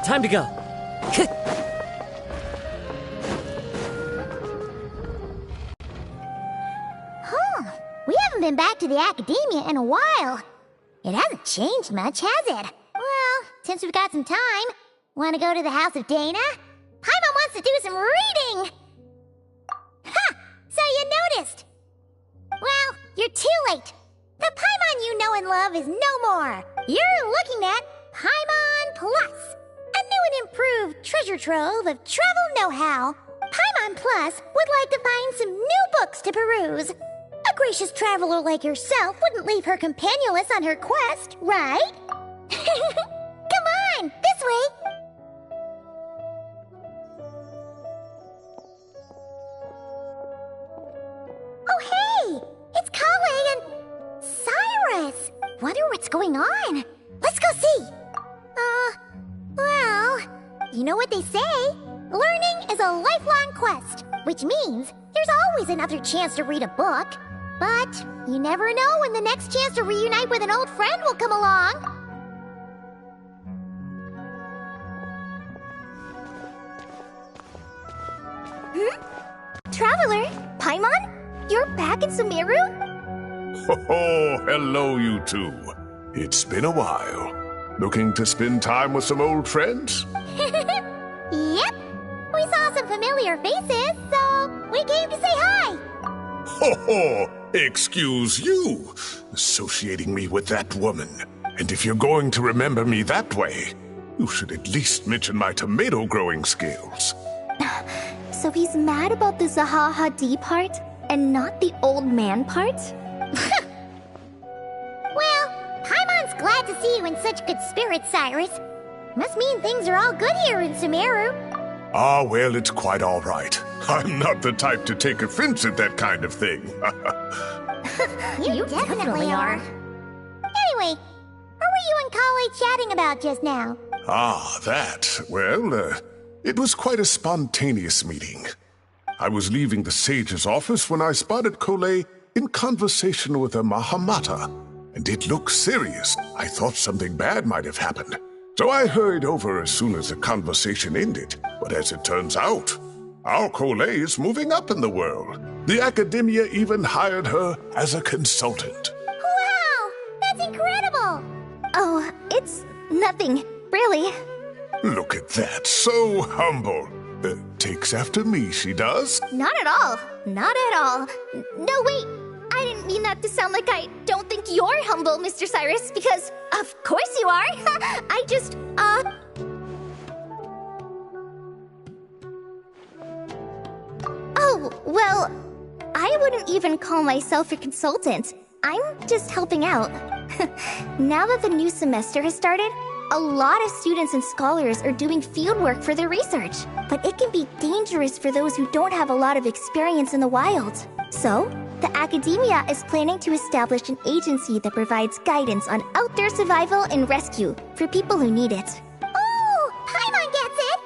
time to go. We haven't been back to the academia in a while. It hasn't changed much, has it? Well, since we've got some time, want to go to the house of Dana? Paimon wants to do some reading! Ha! So you noticed! Well, you're too late. The Paimon you know and love is no more. You're looking at Paimon Plus, a new and improved treasure trove of travel know-how. Paimon Plus would like to find some new books to peruse. A gracious traveler like yourself wouldn't leave her companionless on her quest, right? Come on, this way! Oh hey! It's Kale and Cyrus! Wonder what's going on. Let's go see! Well, you know what they say. Learning is a lifelong quest, which means there's always another chance to read a book. But you never know when the next chance to reunite with an old friend will come along. Traveler, Paimon? You're back in Sumeru? Oh, hello, you two. It's been a while. Looking to spend time with some old friends? Yep. We saw some familiar faces, so we came to say hi. Ho ho! Excuse you, associating me with that woman. And if you're going to remember me that way, you should at least mention my tomato growing skills. So he's mad about the Zaha Hadid part, and not the old man part? Well, Paimon's glad to see you in such good spirits, Cyrus. Must mean things are all good here in Sumeru. Ah, well, it's quite all right. I'm not the type to take offense at that kind of thing. You definitely are. Anyway, what were you and Kale chatting about just now? Ah, that. Well, it was quite a spontaneous meeting. I was leaving the sage's office when I spotted Kale in conversation with a Mahamata, and it looked serious. I thought something bad might have happened. So I hurried over as soon as the conversation ended. But as it turns out, our Kale is moving up in the world. The academia even hired her as a consultant. Wow! That's incredible! Oh, it's nothing, really. Look at that, so humble. Takes after me, she does. Not at all. Not at all. No, wait. I didn't mean that to sound like I don't think you're humble, Mr. Cyrus, because of course you are. I just, Oh, well, I wouldn't even call myself a consultant. I'm just helping out. Now that the new semester has started, a lot of students and scholars are doing fieldwork for their research. But it can be dangerous for those who don't have a lot of experience in the wild. So, the academia is planning to establish an agency that provides guidance on outdoor survival and rescue for people who need it. Oh, Paimon gets it!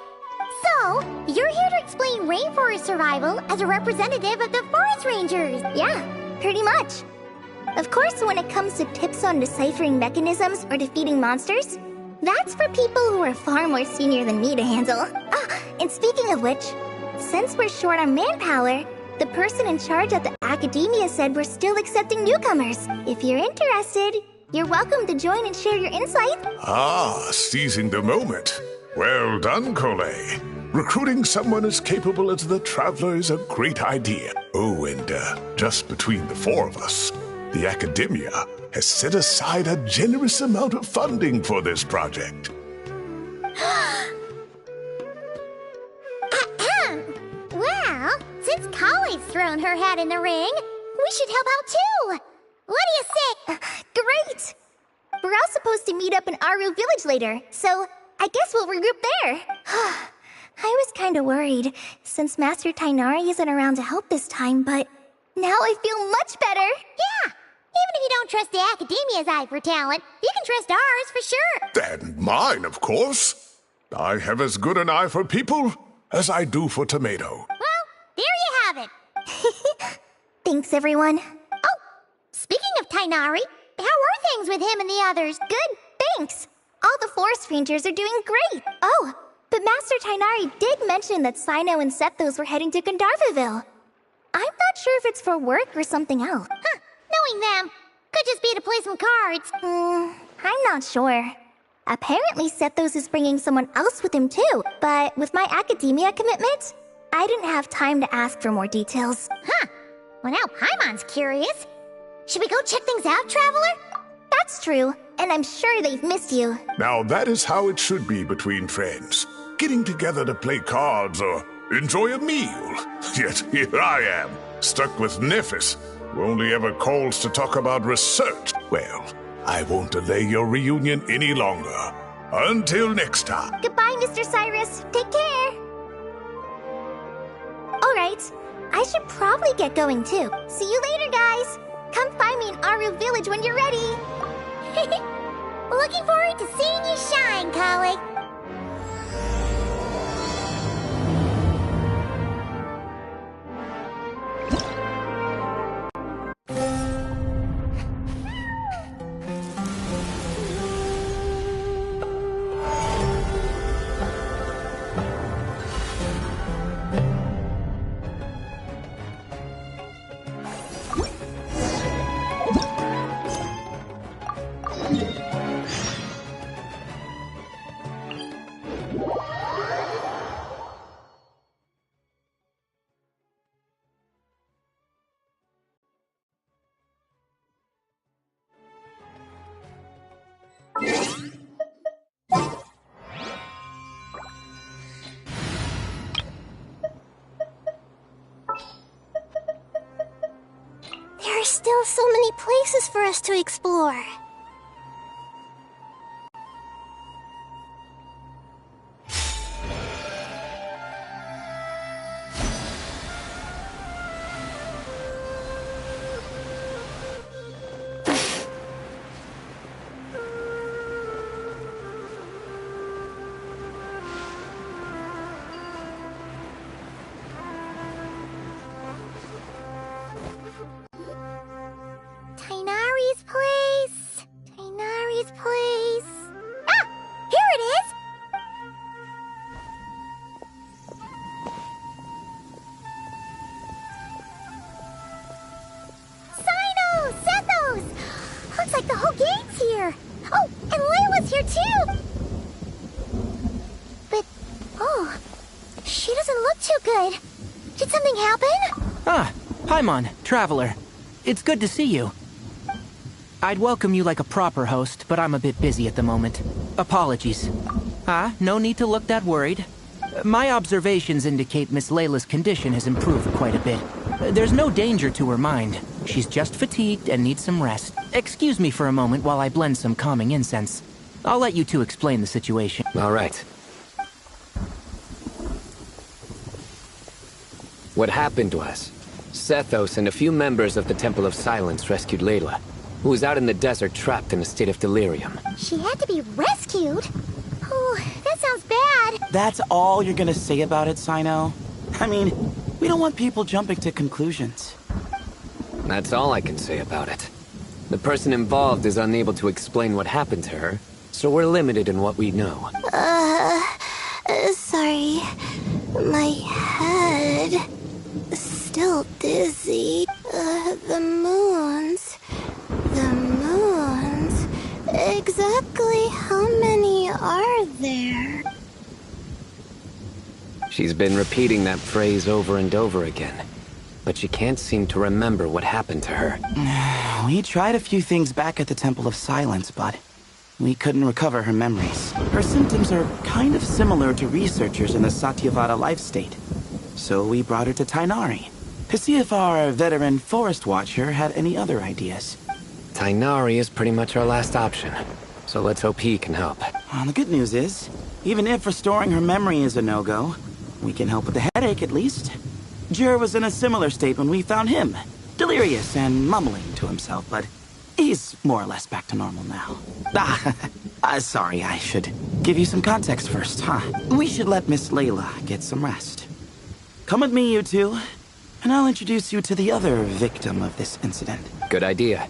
So, you're here to explain rainforest survival as a representative of the forest rangers. Yeah, pretty much. Of course, when it comes to tips on deciphering mechanisms or defeating monsters, that's for people who are far more senior than me to handle. Ah, and speaking of which, since we're short on manpower, the person in charge at the academia said we're still accepting newcomers. If you're interested, you're welcome to join and share your insight. Ah, seizing the moment. Well done, Kale. Recruiting someone as capable as the Traveler is a great idea. Oh, and just between the four of us, the academia has set aside a generous amount of funding for this project. Well, since Kale's thrown her hat in the ring, we should help out too. What do you say? Great! We're all supposed to meet up in Aru Village later, so I guess we'll regroup there. I was kind of worried, since Master Tainari isn't around to help this time, but now I feel much better. Yeah, even if you don't trust the academia's eye for talent, you can trust ours for sure. And mine, of course. I have as good an eye for people as I do for tomato. Well, there you have it. Thanks, everyone. Oh, speaking of Tainari, how were things with him and the others? Good, thanks. All the forest rangers are doing great. Oh, but Master Tainari did mention that Sino and Sethos were heading to Gandharvaville. I'm not sure if it's for work or something else. Huh, knowing them, could just be to play some cards. I'm not sure. Apparently Sethos is bringing someone else with him too, but with my academia commitment, I didn't have time to ask for more details. Huh, well now Paimon's curious. Should we go check things out, Traveler? That's true, and I'm sure they've missed you. Now that is how it should be between friends. Getting together to play cards or enjoy a meal. Yet here I am, stuck with Nephis, who only ever calls to talk about research. Well, I won't delay your reunion any longer. Until next time. Goodbye, Mr. Cyrus. Take care. Alright, I should probably get going too. See you later, guys. Come find me in Aru Village when you're ready. Looking forward to seeing you shine, colleague. There are still so many places for us to explore. Tainari's place. Tainari's place. Ah! Here it is! Sino! Sethos! Looks like the whole gang's here. Oh, and Layla's here too! But, oh, she doesn't look too good. Did something happen? Ah, Paimon, Traveler. It's good to see you. I'd welcome you like a proper host, but I'm a bit busy at the moment. Apologies. No need to look that worried. My observations indicate Miss Layla's condition has improved quite a bit. There's no danger to her mind. She's just fatigued and needs some rest. Excuse me for a moment while I blend some calming incense. I'll let you two explain the situation. All right. What happened was, Sethos and a few members of the Temple of Silence rescued Layla, who was out in the desert trapped in a state of delirium. She had to be rescued? Oh, that sounds bad. That's all you're gonna say about it, Sino? I mean, we don't want people jumping to conclusions. That's all I can say about it. The person involved is unable to explain what happened to her, so we're limited in what we know. Sorry. My head... still dizzy. The moons... Exactly how many are there? She's been repeating that phrase over and over again, but she can't seem to remember what happened to her. We tried a few things back at the Temple of Silence, but we couldn't recover her memories. Her symptoms are kind of similar to researchers in the Satyavada life state. So we brought her to Tainari to see if our veteran forest watcher had any other ideas. Tainari is pretty much our last option, so let's hope he can help. Well, the good news is, even if restoring her memory is a no-go, we can help with the headache at least. Jur was in a similar state when we found him, delirious and mumbling to himself, but he's more or less back to normal now. Sorry, I should give you some context first, huh? We should let Miss Layla get some rest. Come with me, you two, and I'll introduce you to the other victim of this incident. Good idea.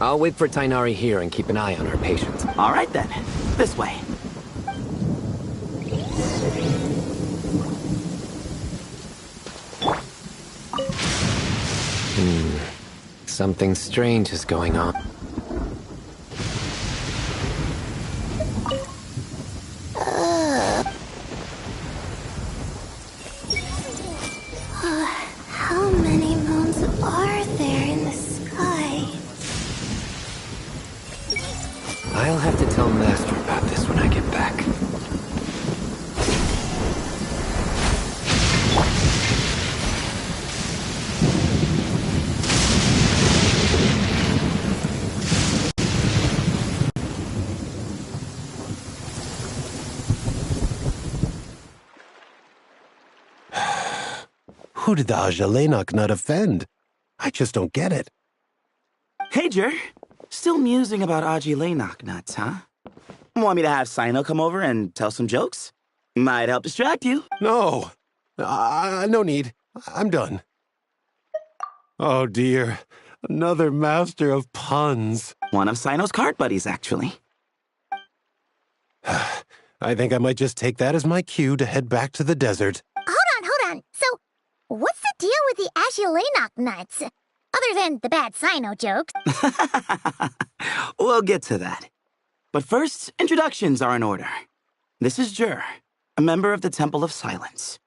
I'll wait for Tainari here and keep an eye on our patient. All right then. This way. Something strange is going on. How many moons are there in the sky? I'll have to tell Master about this when I get back. Who did the Ajalenok nut offend? I just don't get it. Hey, Jer. Still musing about Aji nuts, huh? Want me to have Sino come over and tell some jokes? Might help distract you. No. No need. I'm done. Oh, dear. Another master of puns. One of Sino's card buddies, actually. I think I might just take that as my cue to head back to the desert. Hold on. So, what's the deal with the Agilenok nuts? Other than the bad Sino jokes. We'll get to that. But first, introductions are in order. This is Jer, a member of the Temple of Silence.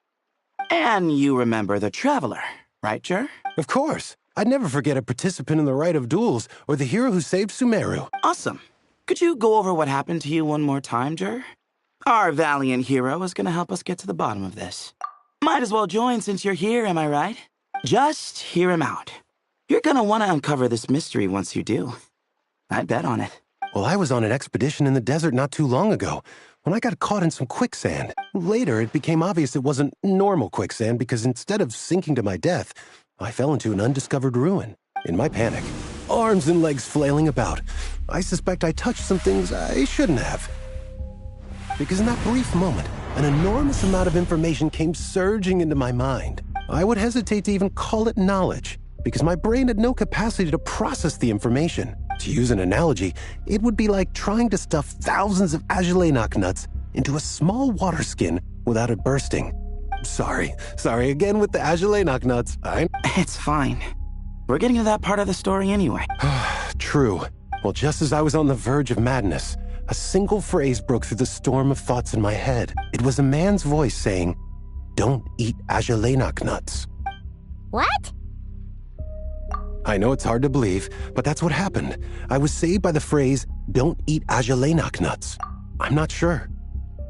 And you remember the Traveler, right, Jer? Of course. I'd never forget a participant in the Rite of Duels or the hero who saved Sumeru. Awesome. Could you go over what happened to you one more time, Jer? Our valiant hero is going to help us get to the bottom of this. Might as well join since you're here, am I right? Just hear him out. You're going to want to uncover this mystery once you do. I'd bet on it. Well, I was on an expedition in the desert not too long ago when I got caught in some quicksand. Later, it became obvious it wasn't normal quicksand because instead of sinking to my death, I fell into an undiscovered ruin. In my panic, arms and legs flailing about, I suspect I touched some things I shouldn't have. Because in that brief moment, an enormous amount of information came surging into my mind. I would hesitate to even call it knowledge, because my brain had no capacity to process the information. To use an analogy, it would be like trying to stuff thousands of Agilenok nuts into a small water skin without it bursting. Sorry again with the Agilenok nuts. It's fine. We're getting to that part of the story anyway. True. Well, just as I was on the verge of madness, a single phrase broke through the storm of thoughts in my head. It was a man's voice saying, "Don't eat Agilenok nuts." What? I know it's hard to believe, but that's what happened. I was saved by the phrase, "Don't eat Agilenok nuts." I'm not sure.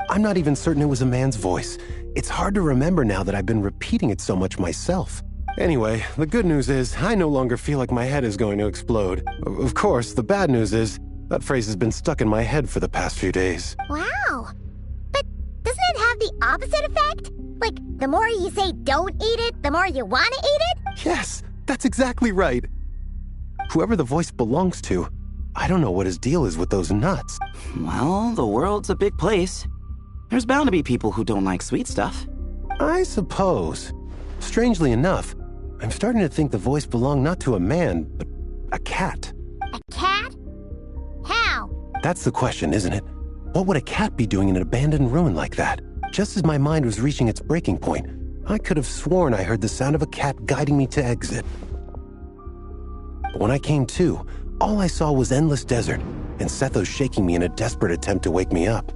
I'm not even certain it was a man's voice. It's hard to remember now that I've been repeating it so much myself. Anyway, the good news is I no longer feel like my head is going to explode. Of course, the bad news is that phrase has been stuck in my head for the past few days. Wow. But doesn't it have the opposite effect? Like, the more you say don't eat it, the more you want to eat it? Yes, that's exactly right. Whoever the voice belongs to, I don't know what his deal is with those nuts. Well, the world's a big place. There's bound to be people who don't like sweet stuff. I suppose. Strangely enough, I'm starting to think the voice belonged not to a man, but a cat. A cat? How? That's the question, isn't it? What would a cat be doing in an abandoned ruin like that? Just as my mind was reaching its breaking point, I could have sworn I heard the sound of a cat guiding me to exit. But when I came to, all I saw was endless desert, and Sethos shaking me in a desperate attempt to wake me up.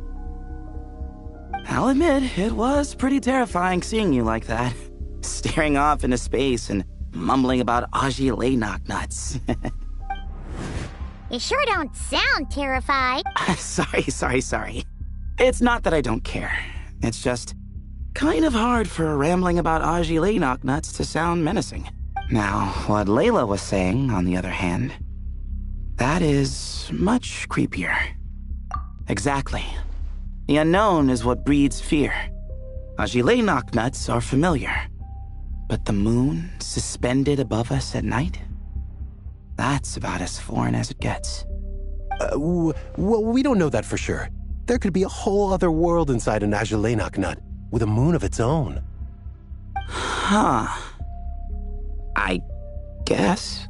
I'll admit, it was pretty terrifying seeing you like that. Staring off into space and mumbling about Agilenok nuts. You sure don't sound terrified. Sorry. It's not that I don't care. It's just kind of hard for rambling about Agilenok nuts to sound menacing. Now, what Layla was saying, on the other hand, that is much creepier. Exactly. The unknown is what breeds fear. Agilenok nuts are familiar. But the moon suspended above us at night? That's about as foreign as it gets. Well, we don't know that for sure. There could be a whole other world inside an Agilenok nut, with a moon of its own. Huh. I guess.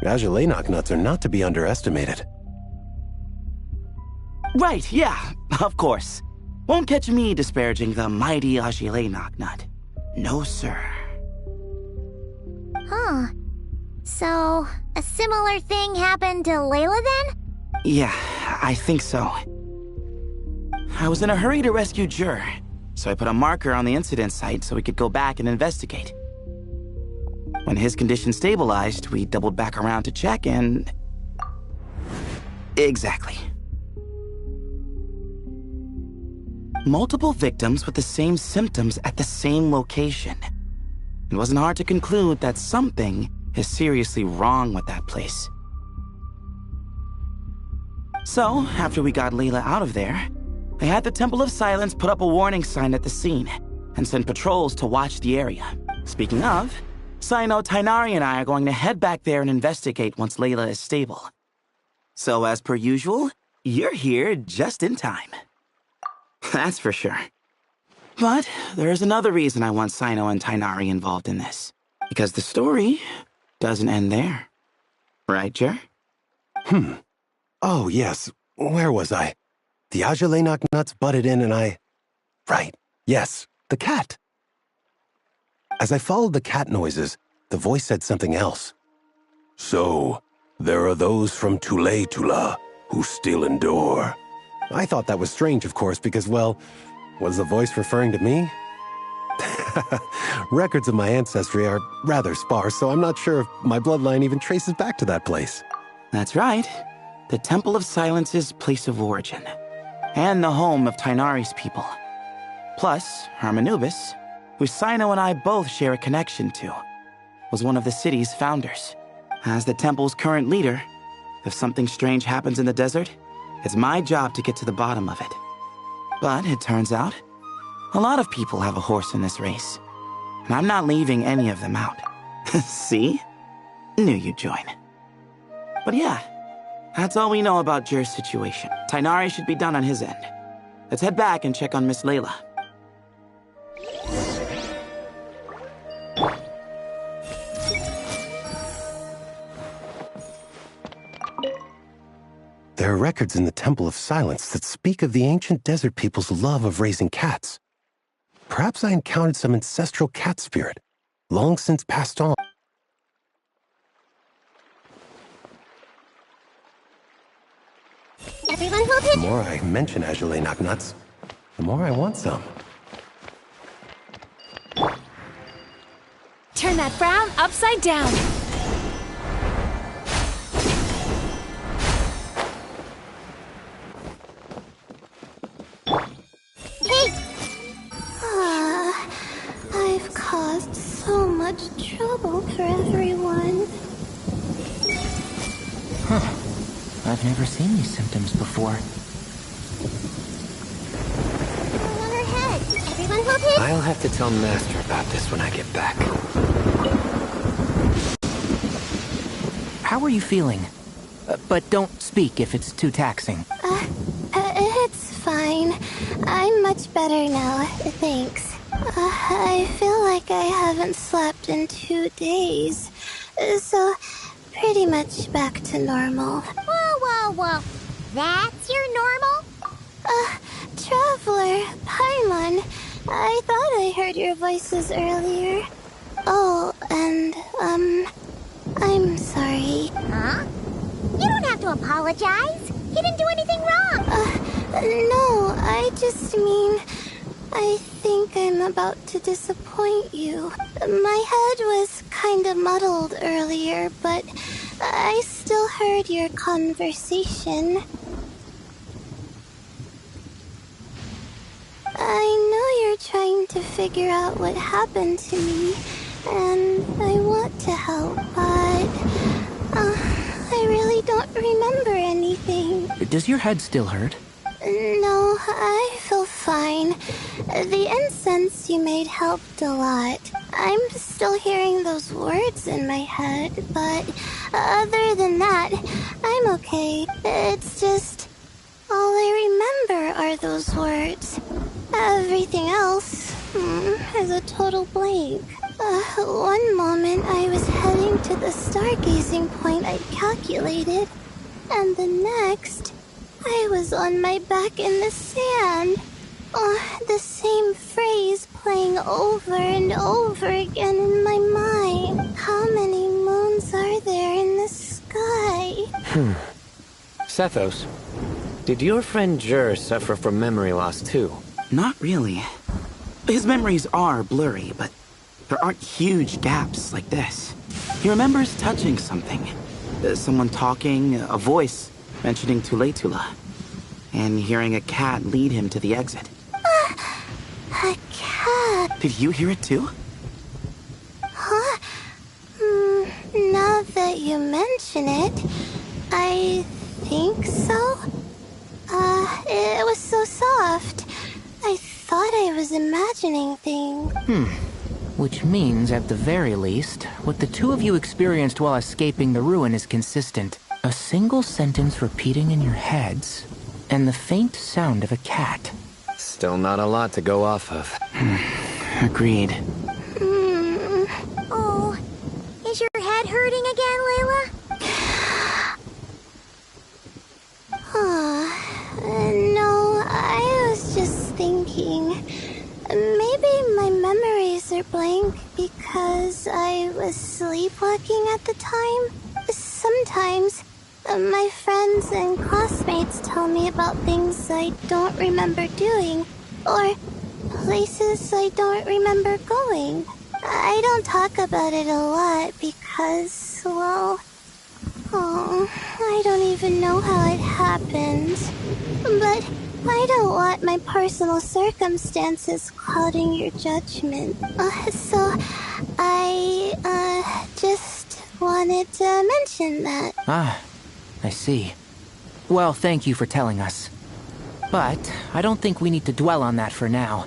Azulay nuts are not to be underestimated. Right, yeah, of course. Won't catch me disparaging the mighty Azulay nut. No, sir. Huh. So, a similar thing happened to Layla then? Yeah, I think so. I was in a hurry to rescue Jur, so I put a marker on the incident site so we could go back and investigate. When his condition stabilized, we doubled back around to check and... Exactly. Multiple victims with the same symptoms at the same location. It wasn't hard to conclude that something is seriously wrong with that place. So, after we got Layla out of there, I had the Temple of Silence put up a warning sign at the scene and send patrols to watch the area. Speaking of, Sino, Tighnari, and I are going to head back there and investigate once Layla is stable. So, as per usual, you're here just in time. That's for sure. But there is another reason I want Sino and Tighnari involved in this. Because the story doesn't end there. Right, Jer? Oh, yes. Where was I? The Azulay nuts butted in and I... Right. Yes. The cat. As I followed the cat noises, the voice said something else. So, there are those from Tula who still endure. I thought that was strange, of course, because, well, was the voice referring to me? Records of my ancestry are rather sparse, so I'm not sure if my bloodline even traces back to that place. That's right. The Temple of Silence's place of origin. And the home of Tighnari's people. Plus, Hermanubis, who Sino and I both share a connection to, was one of the city's founders. As the temple's current leader, if something strange happens in the desert, it's my job to get to the bottom of it. But it turns out, a lot of people have a horse in this race. And I'm not leaving any of them out. See? Knew you'd join. But yeah, that's all we know about Jur's situation. Tighnari should be done on his end. Let's head back and check on Miss Layla. There are records in the Temple of Silence that speak of the ancient desert people's love of raising cats. Perhaps I encountered some ancestral cat spirit, long since passed on. Everyone hold The it. more I mention Azulay nuts, the more I want some. Turn that frown upside down. Hey! I've caused so much trouble for everyone. I've never seen these symptoms before. On her head. Everyone hold it. I'll have to tell Master about this when I get back. How are you feeling? But don't speak if it's too taxing. It's fine. I'm much better now, thanks. I feel like I haven't slept in 2 days, so pretty much back to normal. Whoa. That's your normal? Traveler, Paimon, I thought I heard your voices earlier. Oh, and, I'm sorry. Huh? You don't have to apologize. You didn't do anything wrong. No, I just mean, I think I'm about to disappoint you. My head was kinda muddled earlier, but I still heard your conversation. I know you're trying to figure out what happened to me, and I want to help, but I really don't remember anything. Does your head still hurt? No, I feel fine. The incense you made helped a lot. I'm still hearing those words in my head, but other than that, I'm okay. It's just all I remember are those words. Everything else is a total blank. One moment I was heading to the stargazing point I'd calculated, and the next, I was on my back in the sand. The same phrase playing over and over again in my mind. How many moons are there in the sky? Sethos, did your friend Jur suffer from memory loss too? Not really. His memories are blurry, but there aren't huge gaps like this. He remembers touching something. Someone talking, a voice mentioning Tuletula, and hearing a cat lead him to the exit. A cat? Did you hear it too? Huh? Now that you mention it, I think so. It was so soft. I thought I was imagining things. Which means, at the very least, what the two of you experienced while escaping the ruin is consistent. A single sentence repeating in your heads, and the faint sound of a cat. Still not a lot to go off of. Agreed. Oh, is your head hurting again, Layla? No, I was just thinking. Maybe my memories are blank because I was sleepwalking at the time. Sometimes, my friends and classmates tell me about things I don't remember doing, or places I don't remember going. I don't talk about it a lot because, well, I don't even know how it happened. But I don't want my personal circumstances clouding your judgment. So I just wanted to mention that. I see. Well, thank you for telling us. But I don't think we need to dwell on that for now.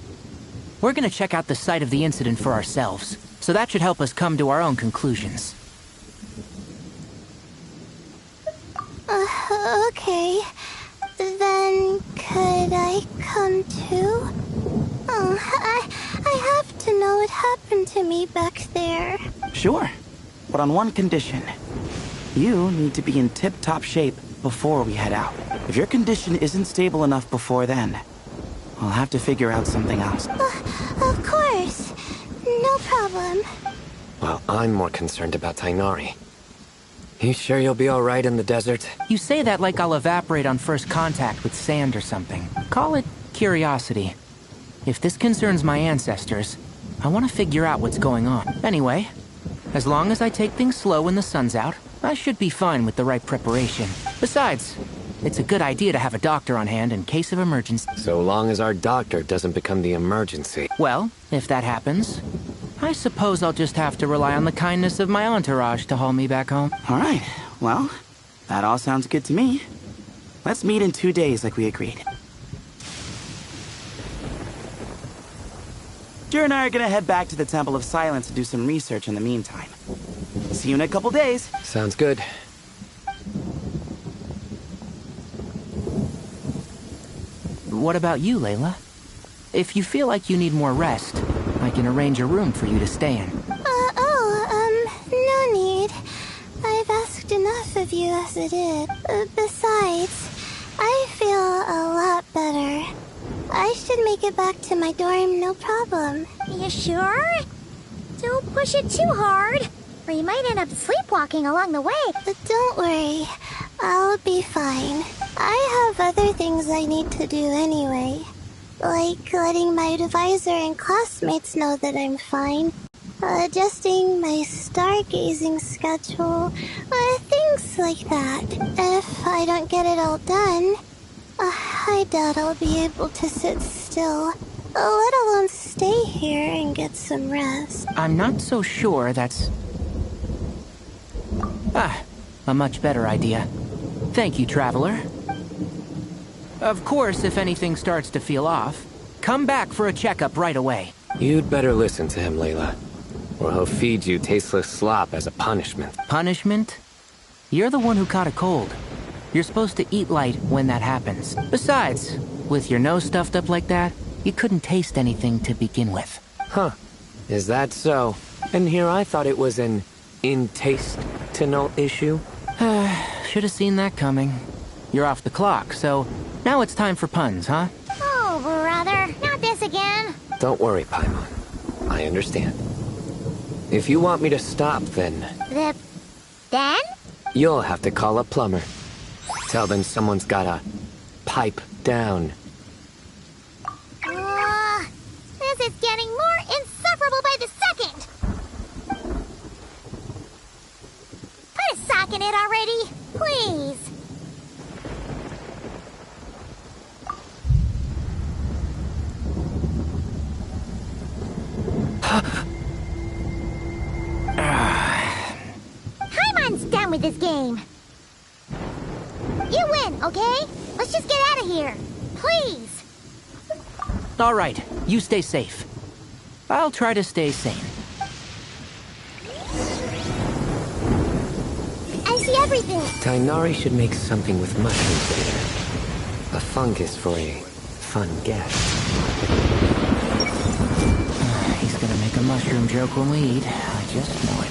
We're gonna check out the site of the incident for ourselves, so that should help us come to our own conclusions. Okay. Then could I come too? I have to know what happened to me back there. Sure, but on one condition. You need to be in tip-top shape before we head out. If your condition isn't stable enough before then, I'll have to figure out something else. Of course. No problem. Well, I'm more concerned about Tainari. You sure you'll be alright in the desert? You say that like I'll evaporate on first contact with sand or something. Call it curiosity. If this concerns my ancestors, I want to figure out what's going on. Anyway, as long as I take things slow when the sun's out, I should be fine with the right preparation. Besides, it's a good idea to have a doctor on hand in case of emergency. So long as our doctor doesn't become the emergency. Well, if that happens, I suppose I'll just have to rely on the kindness of my entourage to haul me back home. All right, well, that all sounds good to me. Let's meet in 2 days like we agreed. Jer and I are gonna head back to the Temple of Silence to do some research in the meantime. See you in a couple days. Sounds good. What about you, Layla? If you feel like you need more rest, I can arrange a room for you to stay in. No need. I've asked enough of you as it is. Besides, I feel a lot better. I should make it back to my dorm, no problem. You sure? Don't push it too hard, or you might end up sleepwalking along the way. Don't worry. I'll be fine. I have other things I need to do anyway. Like letting my advisor and classmates know that I'm fine. Adjusting my stargazing schedule. Things like that. If I don't get it all done, I doubt I'll be able to sit still. Let alone stay here and get some rest. I'm not so sure that's... a much better idea. Thank you, Traveler. Of course, if anything starts to feel off, come back for a checkup right away. You'd better listen to him, Layla. Or he'll feed you tasteless slop as a punishment. Punishment? You're the one who caught a cold. You're supposed to eat light when that happens. Besides, with your nose stuffed up like that, you couldn't taste anything to begin with. Huh. Is that so? And here I thought it was an in-taste-to-know issue. Should have seen that coming. You're off the clock, so now it's time for puns, huh? Oh, brother, not this again. Don't worry, Paimon. I understand. If you want me to stop, then Then? you'll have to call a plumber. Tell them someone's gotta pipe down. This is getting more insufferable by the second. Put a sock in it already, please. Paimon's done with this game. You win, okay? Let's just get out of here. Please. All right, you stay safe. I'll try to stay sane. I see everything. Tainari should make something with mushrooms later. A fungus for a fun guest. He's gonna make a mushroom joke when we eat. I just know it.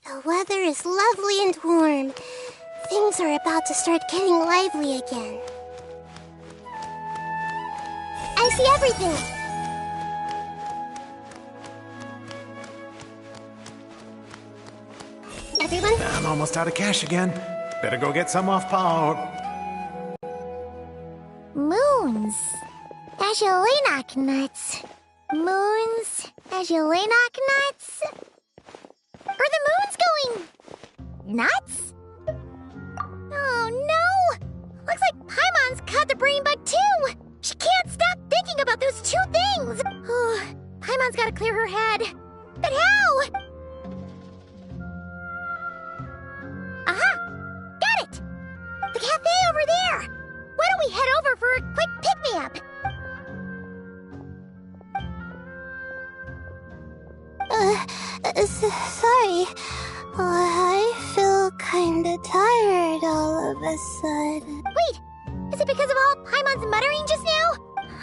The weather is lovely and warm. Things are about to start getting lively again. I see everything. Everyone? I'm almost out of cash again. Better go get some off power. Moons. Azulenak nuts. Moons. Azulenak nuts. Are the moons going nuts? Oh no! Looks like Paimon's caught the brain bug too! She can't stop thinking about those two things! Oh, Paimon's gotta clear her head. But how? Aha! Got it! The cafe over there! Why don't we head over for a quick pick-me-up? Sorry. I feel kinda tired all of a sudden. Wait! Is it because of all Paimon's muttering just now?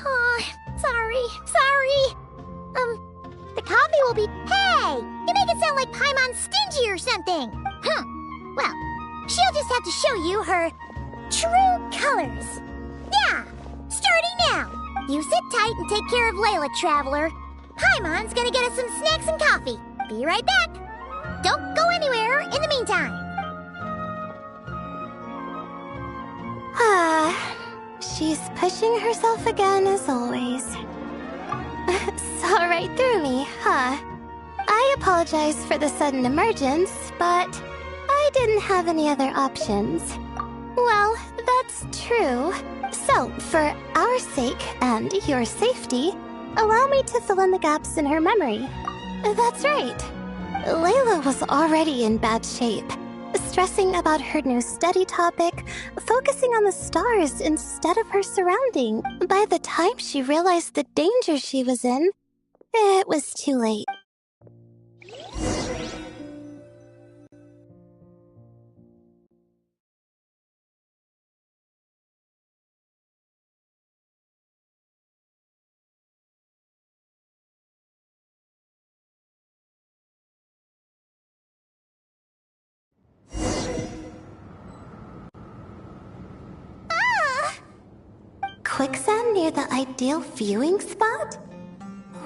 Oh, sorry. The coffee will be... Hey! You make it sound like Paimon's stingy or something! Well, she'll just have to show you her true colors. Yeah! Starting now! You sit tight and take care of Layla, Traveler. Paimon's gonna get us some snacks and coffee. Be right back. Don't go anywhere in the meantime. She's pushing herself again as always. Saw right through me, huh? I apologize for the sudden emergence, but I didn't have any other options. Well, that's true. So, for our sake and your safety, allow me to fill in the gaps in her memory. That's right. Layla was already in bad shape, stressing about her new study topic, focusing on the stars instead of her surrounding. By the time she realized the danger she was in, it was too late. Quicksand near the ideal viewing spot?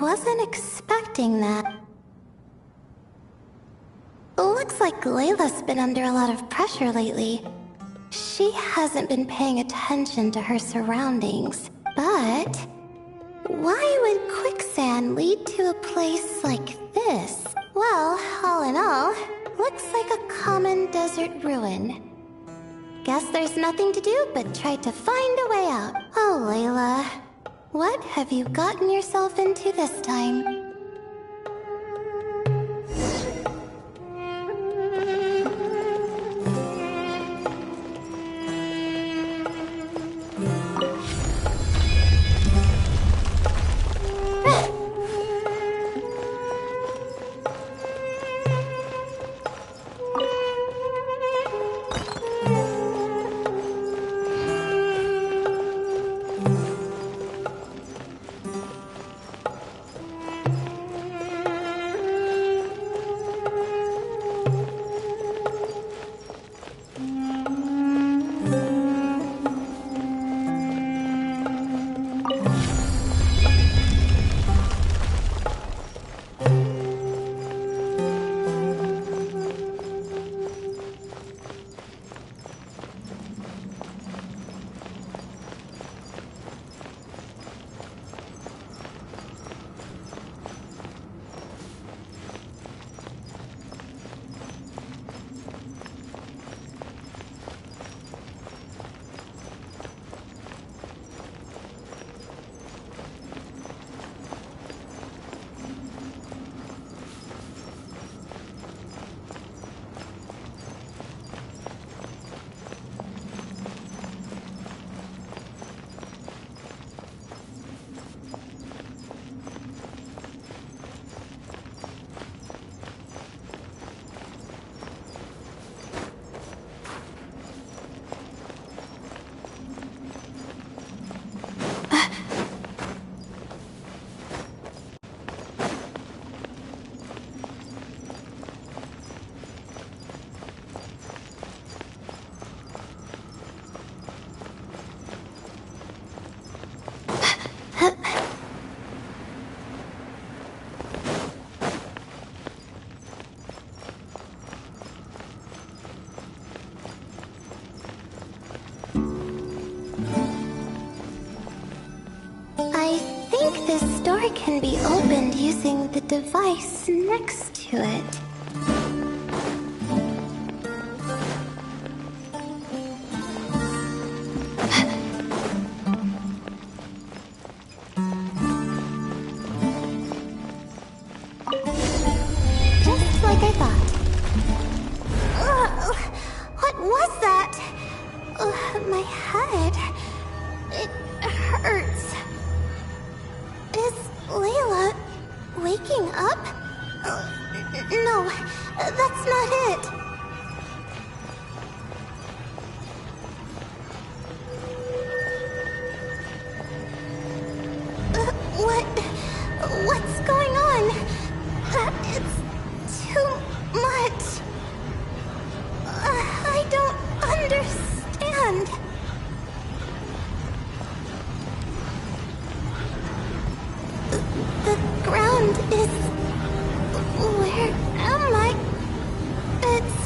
Wasn't expecting that. Looks like Layla's been under a lot of pressure lately. She hasn't been paying attention to her surroundings. But why would quicksand lead to a place like this? Well, all in all, looks like a common desert ruin. Guess there's nothing to do but try to find a way out. Oh, Layla, what have you gotten yourself into this time? I think this door can be opened using the device next to it. Just like I thought. What was that? My head. It hurts. Is Layla waking up? No, that's not it. What's going on? It's too much. I don't understand. The ground is... Where am I? It's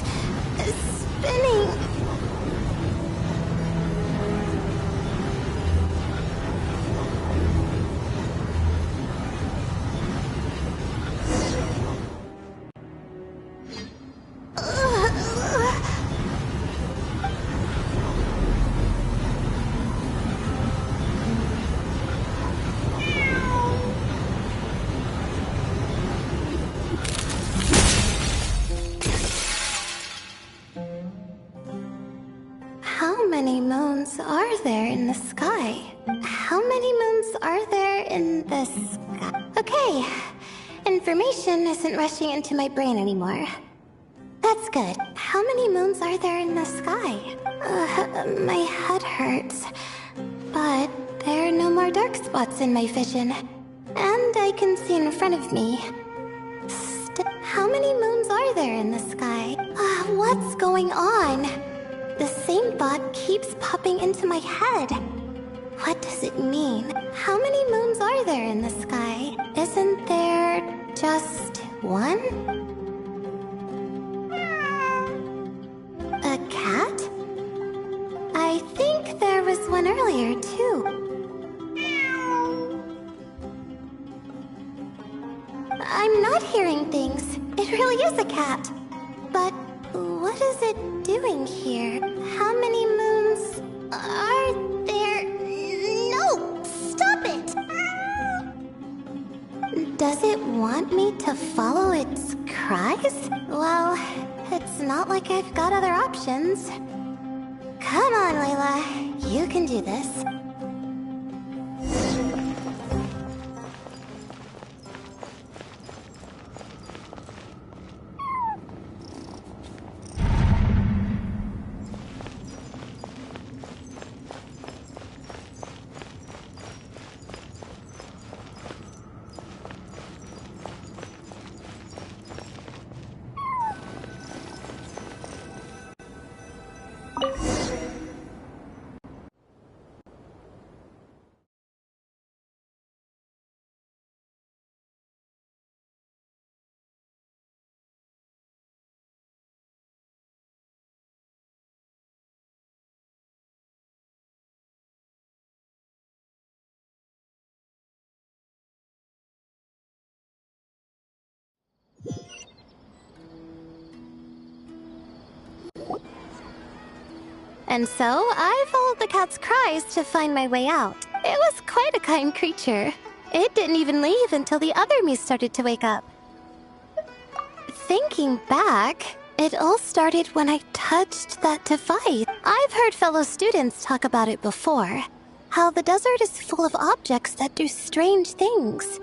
spinning. How many moons are there in the sky? How many moons are there in the sky? Okay, information isn't rushing into my brain anymore. That's good. How many moons are there in the sky? My head hurts. But there are no more dark spots in my vision. And I can see in front of me. How many moons are there in the sky? What's going on? The same thought keeps popping into my head. What does it mean? How many moons are there in the sky? Isn't there just one? A cat? I think there was one earlier, too. I'm not hearing things. It really is a cat. But what is it doing here? How many moons are there? No! Stop it! Does it want me to follow its cries? Well, it's not like I've got other options. Come on, Layla. You can do this. And so, I followed the cat's cries to find my way out. It was quite a kind creature. It didn't even leave until the other me started to wake up. Thinking back, it all started when I touched that device. I've heard fellow students talk about it before. How the desert is full of objects that do strange things.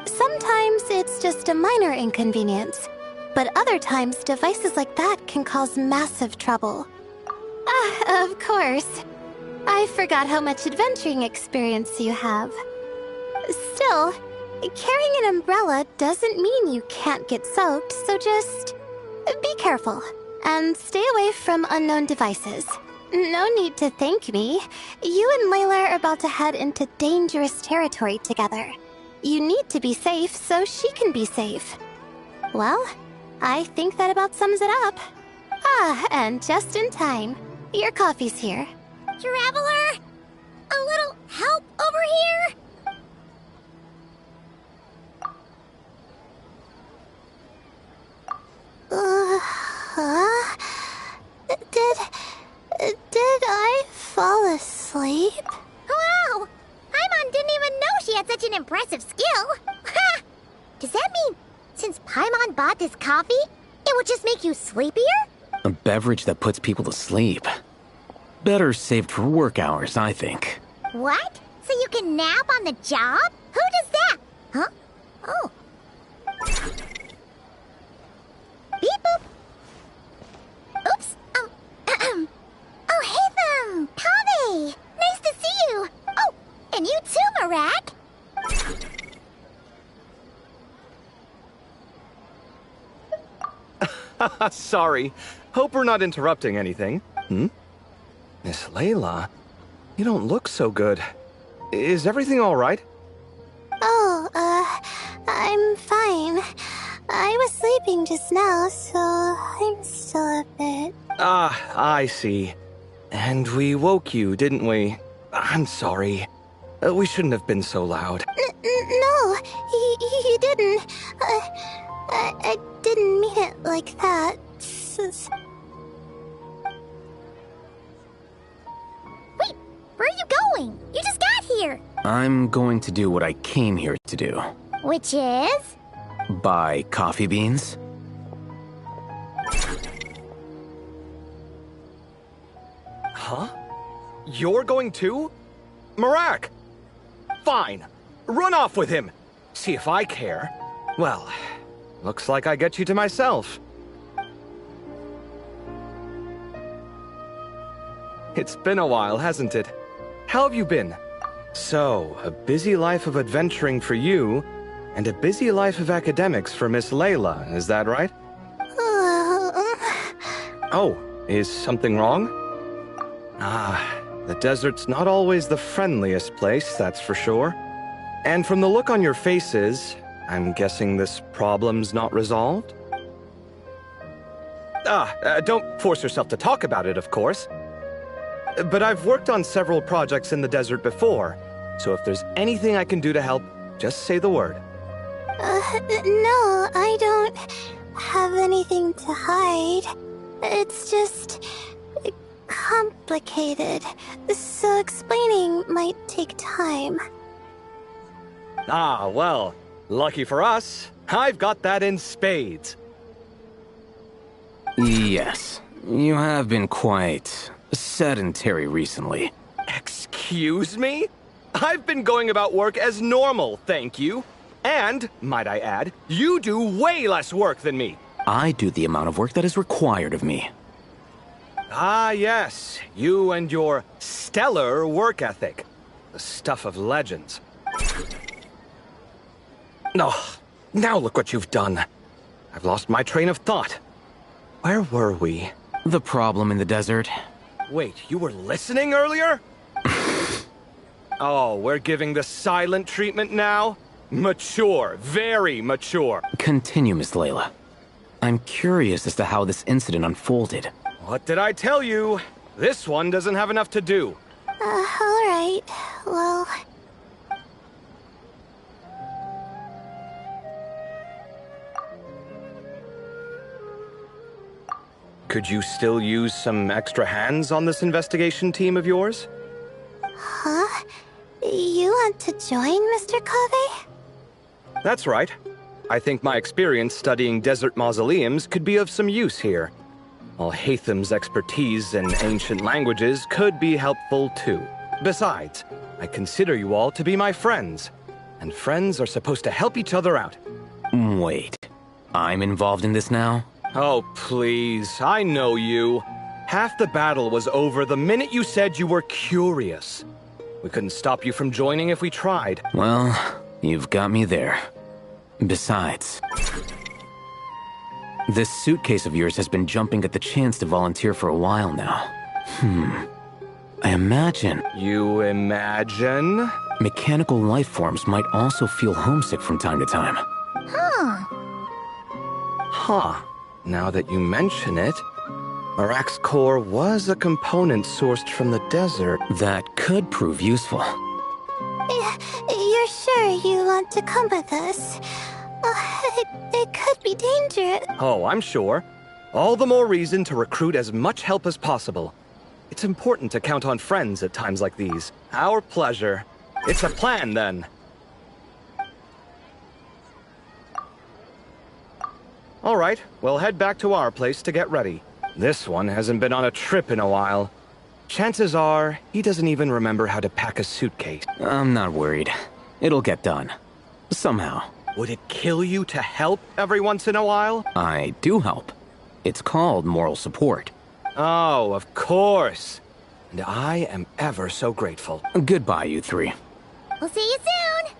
Sometimes it's just a minor inconvenience, but other times devices like that can cause massive trouble. Of course. I forgot how much adventuring experience you have. Still, carrying an umbrella doesn't mean you can't get soaked, so just be careful and stay away from unknown devices. No need to thank me. You and Layla are about to head into dangerous territory together. You need to be safe so she can be safe. Well, I think that about sums it up. And just in time. Your coffee's here. Traveler! A little help over such an impressive skill. Ha! Does that mean since Paimon bought this coffee, it would just make you sleepier? A beverage that puts people to sleep. Better saved for work hours, I think. What? So you can nap on the job? Who does that? Huh? Oh. Beep boop. Oops. Oh, hey, Kaveh! Nice to see you! Oh, and you too, Marak! Sorry. Hope we're not interrupting anything. Miss Layla, you don't look so good. Is everything all right? Oh, I'm fine. I was sleeping just now, so I'm still a bit... Ah, I see. And we woke you, didn't we? I'm sorry. We shouldn't have been so loud. No, you didn't. I didn't mean it like that. Wait, where are you going? You just got here. I'm going to do what I came here to do. Which is? Buy coffee beans. Huh? You're going too? Marak! Fine. Run off with him. See if I care. Well, looks like I get you to myself. It's been a while, hasn't it? How have you been? So, a busy life of adventuring for you, and a busy life of academics for Miss Layla, is that right? Oh, is something wrong? Ah, the desert's not always the friendliest place, that's for sure. And from the look on your faces, I'm guessing this problem's not resolved? Don't force yourself to talk about it, of course. But I've worked on several projects in the desert before, so if there's anything I can do to help, just say the word. No, I don't have anything to hide. It's just... complicated, so explaining might take time. Ah, well, lucky for us, I've got that in spades. Yes, you have been quite sedentary recently. Excuse me? I've been going about work as normal, thank you. And, might I add, you do way less work than me. I do the amount of work that is required of me. Ah, yes, you and your stellar work ethic. The stuff of legends. Oh, now look what you've done. I've lost my train of thought. Where were we? The problem in the desert. Wait, you were listening earlier? Oh, we're giving the silent treatment now? Mature, very mature. Continue, Miss Layla. I'm curious as to how this incident unfolded. What did I tell you? This one doesn't have enough to do. Alright. Well... Could you still use some extra hands on this investigation team of yours? Huh? You want to join, Mr. Kaveh? That's right. I think my experience studying desert mausoleums could be of some use here. While Haytham's expertise in ancient languages could be helpful too. Besides, I consider you all to be my friends. And friends are supposed to help each other out. Wait, I'm involved in this now? Oh, please, I know you. Half the battle was over the minute you said you were curious. We couldn't stop you from joining if we tried. Well, you've got me there. Besides, this suitcase of yours has been jumping at the chance to volunteer for a while now. I imagine... You imagine? Mechanical life forms might also feel homesick from time to time. Huh. Now that you mention it, Marak's core was a component sourced from the desert. That could prove useful. You're sure you want to come with us? It could be dangerous. Oh, I'm sure. All the more reason to recruit as much help as possible. It's important to count on friends at times like these. Our pleasure. It's a plan, then. All right, we'll head back to our place to get ready. This one hasn't been on a trip in a while. Chances are, he doesn't even remember how to pack a suitcase. I'm not worried. It'll get done. Somehow. Would it kill you to help every once in a while? I do help. It's called moral support. Oh, of course. And I am ever so grateful. Goodbye, you three. We'll see you soon!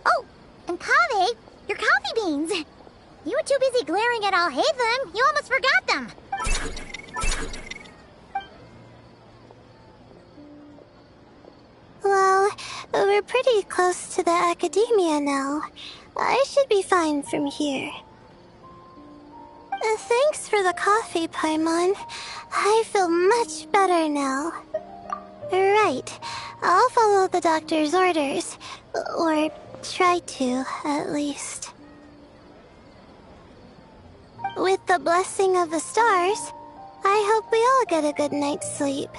Oh, and Kaveh, your coffee beans! You were too busy glaring at Alhaitham, you almost forgot them! Well, we're pretty close to the academia now. I should be fine from here. Thanks for the coffee, Paimon. I feel much better now. Right. I'll follow the doctor's orders. Or try to, at least. With the blessing of the stars, I hope we all get a good night's sleep.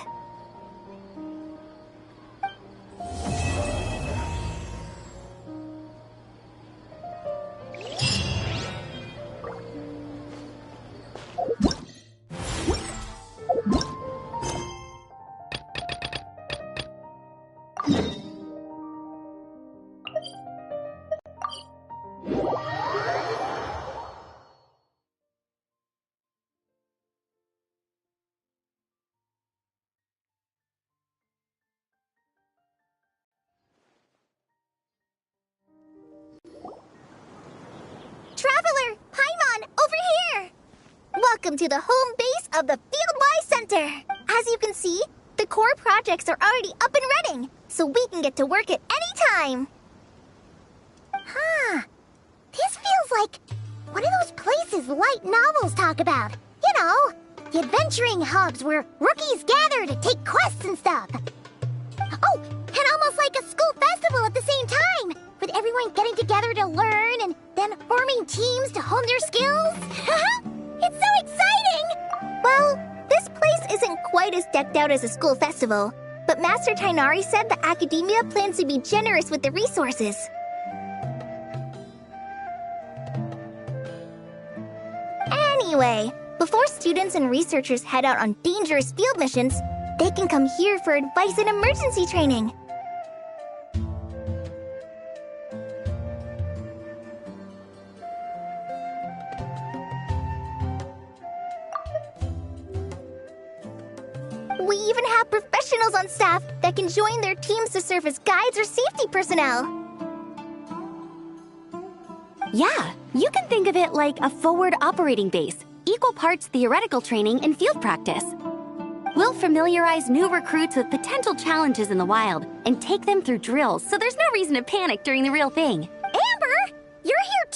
Traveler! Paimon, over here! Welcome to the home base of the Fieldwise Center. As you can see, the core projects are already up and running, so we can get to work at any time. Huh. This feels like one of those places light novels talk about. You know, the adventuring hubs where rookies gather to take quests and stuff. Oh, and almost like a school festival at the same time, with everyone getting together to learn and then forming teams to hone their skills. It's so exciting! Well, this place isn't quite as decked out as a school festival, but Master Tainari said the academia plans to be generous with the resources. Anyway, before students and researchers head out on dangerous field missions, they can come here for advice and emergency training. We even have professionals on staff that can join their teams to serve as guides or safety personnel. Yeah, you can think of it like a forward operating base, equal parts theoretical training and field practice. We'll familiarize new recruits with potential challenges in the wild and take them through drills so there's no reason to panic during the real thing. Amber, you're here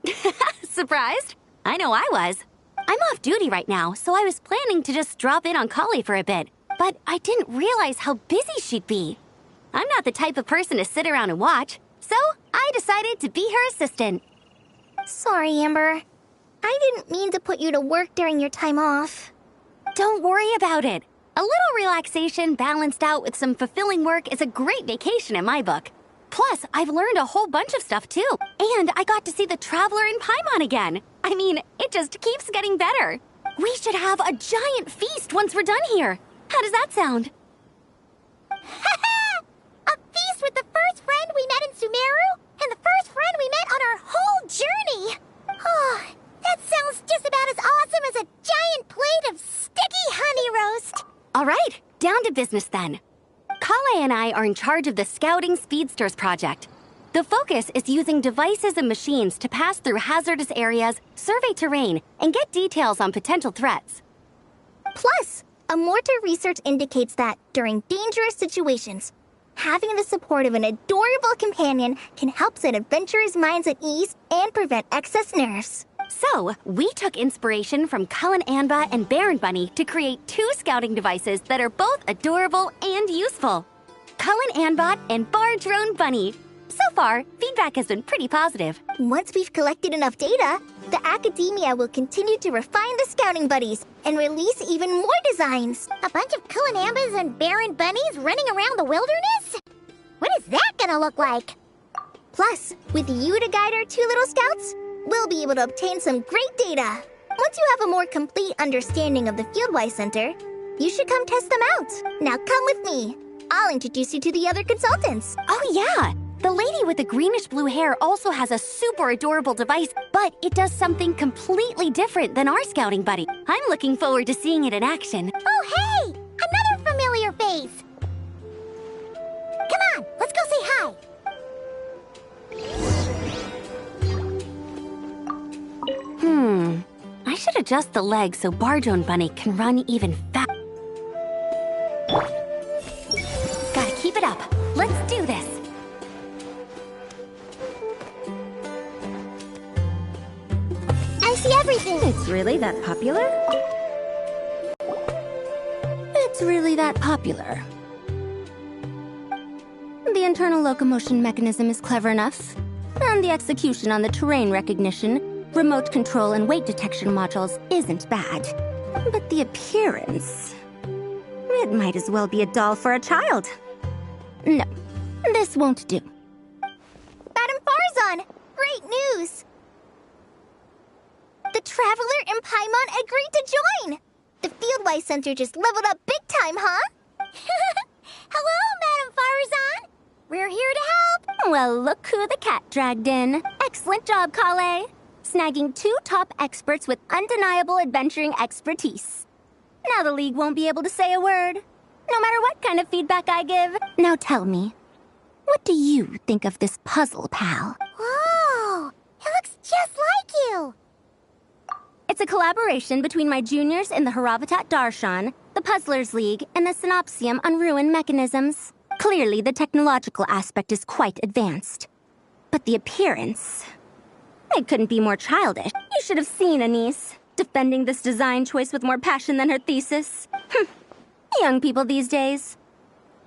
too? Surprised? I know I was. I'm off duty right now, so I was planning to just drop in on Kali for a bit, but I didn't realize how busy she'd be. I'm not the type of person to sit around and watch, so I decided to be her assistant. Sorry, Amber. I didn't mean to put you to work during your time off. Don't worry about it. A little relaxation balanced out with some fulfilling work is a great vacation in my book. Plus, I've learned a whole bunch of stuff too. And I got to see the Traveler in Paimon again. I mean, it just keeps getting better. We should have a giant feast once we're done here. How does that sound? A feast with the first friend we met in Sumeru and the first friend we met on our whole journey. Oh, that sounds just about as awesome as a giant plate of sticky honey roast. All right, down to business then. Kale and I are in charge of the Scouting Speedsters project. The focus is using devices and machines to pass through hazardous areas, survey terrain, and get details on potential threats. Plus, Amorta research indicates that, during dangerous situations, having the support of an adorable companion can help set adventurers' minds at ease and prevent excess nerves. So, we took inspiration from Cullen Anba and Baron Bunny to create 2 scouting devices that are both adorable and useful. Cullen Anbot and Bar Drone Bunny. So far, feedback has been pretty positive. Once we've collected enough data, the academia will continue to refine the scouting buddies and release even more designs. A bunch of Kulanambas and Baron Bunnies running around the wilderness? What is that gonna look like? Plus, with you to guide our 2 little scouts, we'll be able to obtain some great data. Once you have a more complete understanding of the Fieldwise Center, you should come test them out. Now come with me. I'll introduce you to the other consultants. Oh yeah! The lady with the greenish-blue hair also has a super adorable device, but it does something completely different than our scouting buddy. I'm looking forward to seeing it in action. Oh, hey! Another familiar face! Come on, let's go say hi! I should adjust the legs so Barjone Bunny can run even faster. Gotta keep it up. Let's do this. I see everything! It's really that popular? It's really that popular. The internal locomotion mechanism is clever enough, and the execution on the terrain recognition, remote control, and weight detection modules isn't bad. But the appearance... it might as well be a doll for a child. No, this won't do. Madam Farzan, great news! The Traveler and Paimon agreed to join! The Fieldwise Center just leveled up big time, huh? Hello, Madam Farzan! We're here to help! Well, look who the cat dragged in. Excellent job, Kale. Snagging 2 top experts with undeniable adventuring expertise. Now the League won't be able to say a word, no matter what kind of feedback I give. Now tell me, what do you think of this puzzle, pal? Whoa! It looks just like you! It's a collaboration between my juniors in the Haravatat Darshan, the Puzzlers League, and the Synopsium on Ruin Mechanisms. Clearly, the technological aspect is quite advanced. But the appearance... it couldn't be more childish. You should have seen Anise, defending this design choice with more passion than her thesis. Young people these days.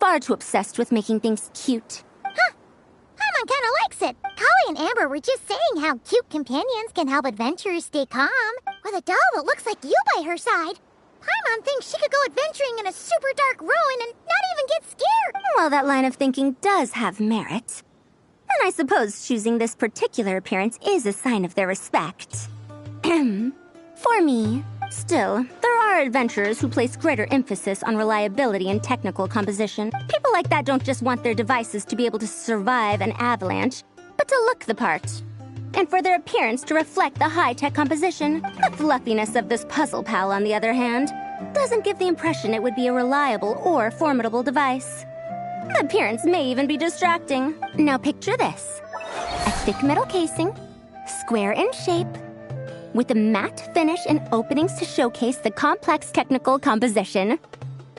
Far too obsessed with making things cute. Huh. Paimon kinda likes it. Holly and Amber were just saying how cute companions can help adventurers stay calm. With a doll that looks like you by her side, Paimon thinks she could go adventuring in a super dark ruin and not even get scared. Well, that line of thinking does have merit. And I suppose choosing this particular appearance is a sign of their respect. For me. Still, there are adventurers who place greater emphasis on reliability and technical composition. People like that don't just want their devices to be able to survive an avalanche, but to look the part. And for their appearance to reflect the high-tech composition. The fluffiness of this puzzle pal, on the other hand, doesn't give the impression it would be a reliable or formidable device. The appearance may even be distracting. Now picture this. A thick metal casing, square in shape, with a matte finish and openings to showcase the complex technical composition.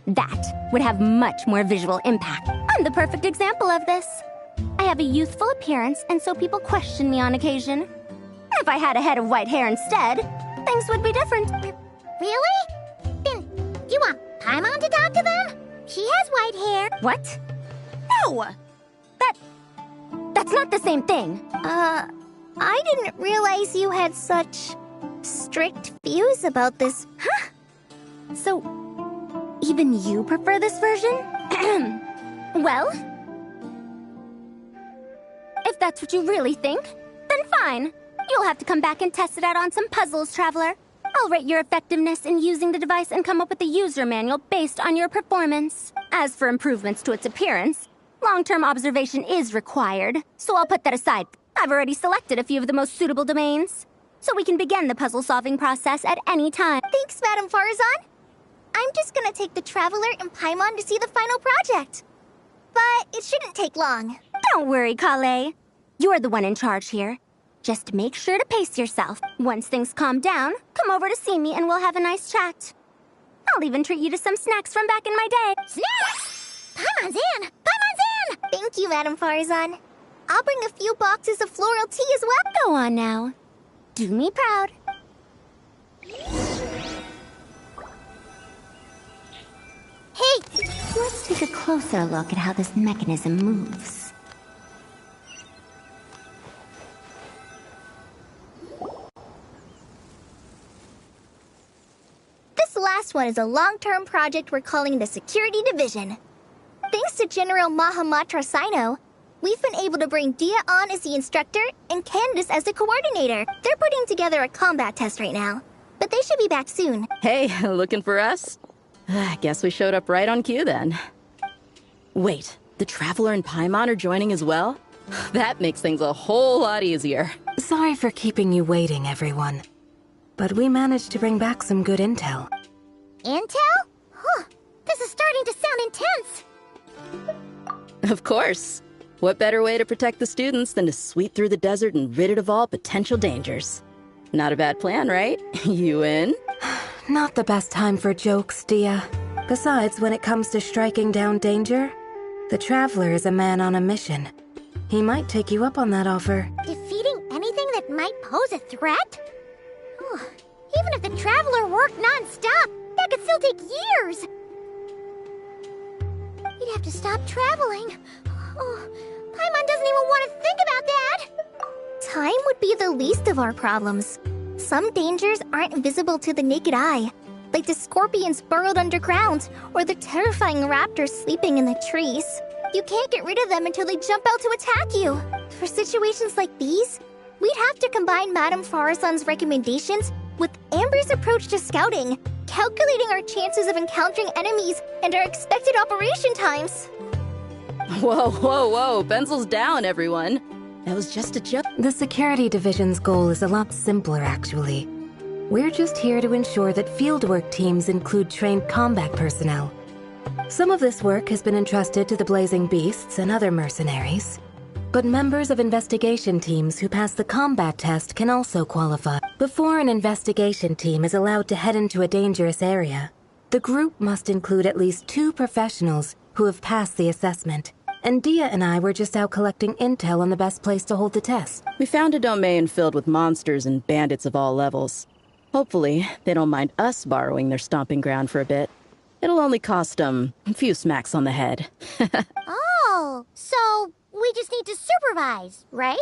That would have much more visual impact. I'm the perfect example of this. I have a youthful appearance, and so people question me on occasion. If I had a head of white hair instead, things would be different. Really? Then, you want Paimon to talk to them? She has white hair. What? No! That's not the same thing. I didn't realize you had such strict views about this. Huh? So, even you prefer this version? Well, if that's what you really think, then fine. You'll have to come back and test it out on some puzzles, Traveler. I'll rate your effectiveness in using the device and come up with a user manual based on your performance. As for improvements to its appearance, long-term observation is required, so I'll put that aside. I've already selected a few of the most suitable domains, so we can begin the puzzle-solving process at any time. Thanks, Madam Farzan. I'm just gonna take the Traveler and Paimon to see the final project. But it shouldn't take long. Don't worry, Kale. You're the one in charge here. Just make sure to pace yourself. Once things calm down, come over to see me and we'll have a nice chat. I'll even treat you to some snacks from back in my day. Snacks? Paimon's in! Paimon's in! Thank you, Madam Farzan. I'll bring a few boxes of floral tea as well. Go on now. Do me proud. Hey! Let's take a closer look at how this mechanism moves. This last one is a long-term project we're calling the Security Division. Thanks to General Mahamatra Sino, we've been able to bring Dia on as the instructor and Candace as the coordinator. They're putting together a combat test right now, but they should be back soon. Hey, looking for us? Guess we showed up right on cue then. Wait, the Traveler and Paimon are joining as well? That makes things a whole lot easier. Sorry for keeping you waiting, everyone. But we managed to bring back some good intel. Intel? Huh. This is starting to sound intense. Of course. What better way to protect the students than to sweep through the desert and rid it of all potential dangers? Not a bad plan, right? You in? Not the best time for jokes, Dia. Besides, when it comes to striking down danger, the Traveler is a man on a mission. He might take you up on that offer. Defeating anything that might pose a threat? Even if the Traveler worked non-stop, that could still take years. We'd have to stop traveling. Oh, Paimon doesn't even want to think about that. Time would be the least of our problems. Some dangers aren't visible to the naked eye, like the scorpions burrowed underground or the terrifying raptors sleeping in the trees. You can't get rid of them until they jump out to attack you. For situations like these, we'd have to combine Madame Farason's recommendations with Amber's approach to scouting, calculating our chances of encountering enemies and our expected operation times. Whoa, whoa, whoa, pencils down, everyone. That was just a joke. The Security Division's goal is a lot simpler, actually. We're just here to ensure that fieldwork teams include trained combat personnel. Some of this work has been entrusted to the Blazing Beasts and other mercenaries. But members of investigation teams who pass the combat test can also qualify. Before an investigation team is allowed to head into a dangerous area, the group must include at least 2 professionals who have passed the assessment. And Dia and I were just out collecting intel on the best place to hold the test. We found a domain filled with monsters and bandits of all levels. Hopefully, they don't mind us borrowing their stomping ground for a bit. It'll only cost them a few smacks on the head. Oh, so we just need to supervise, right?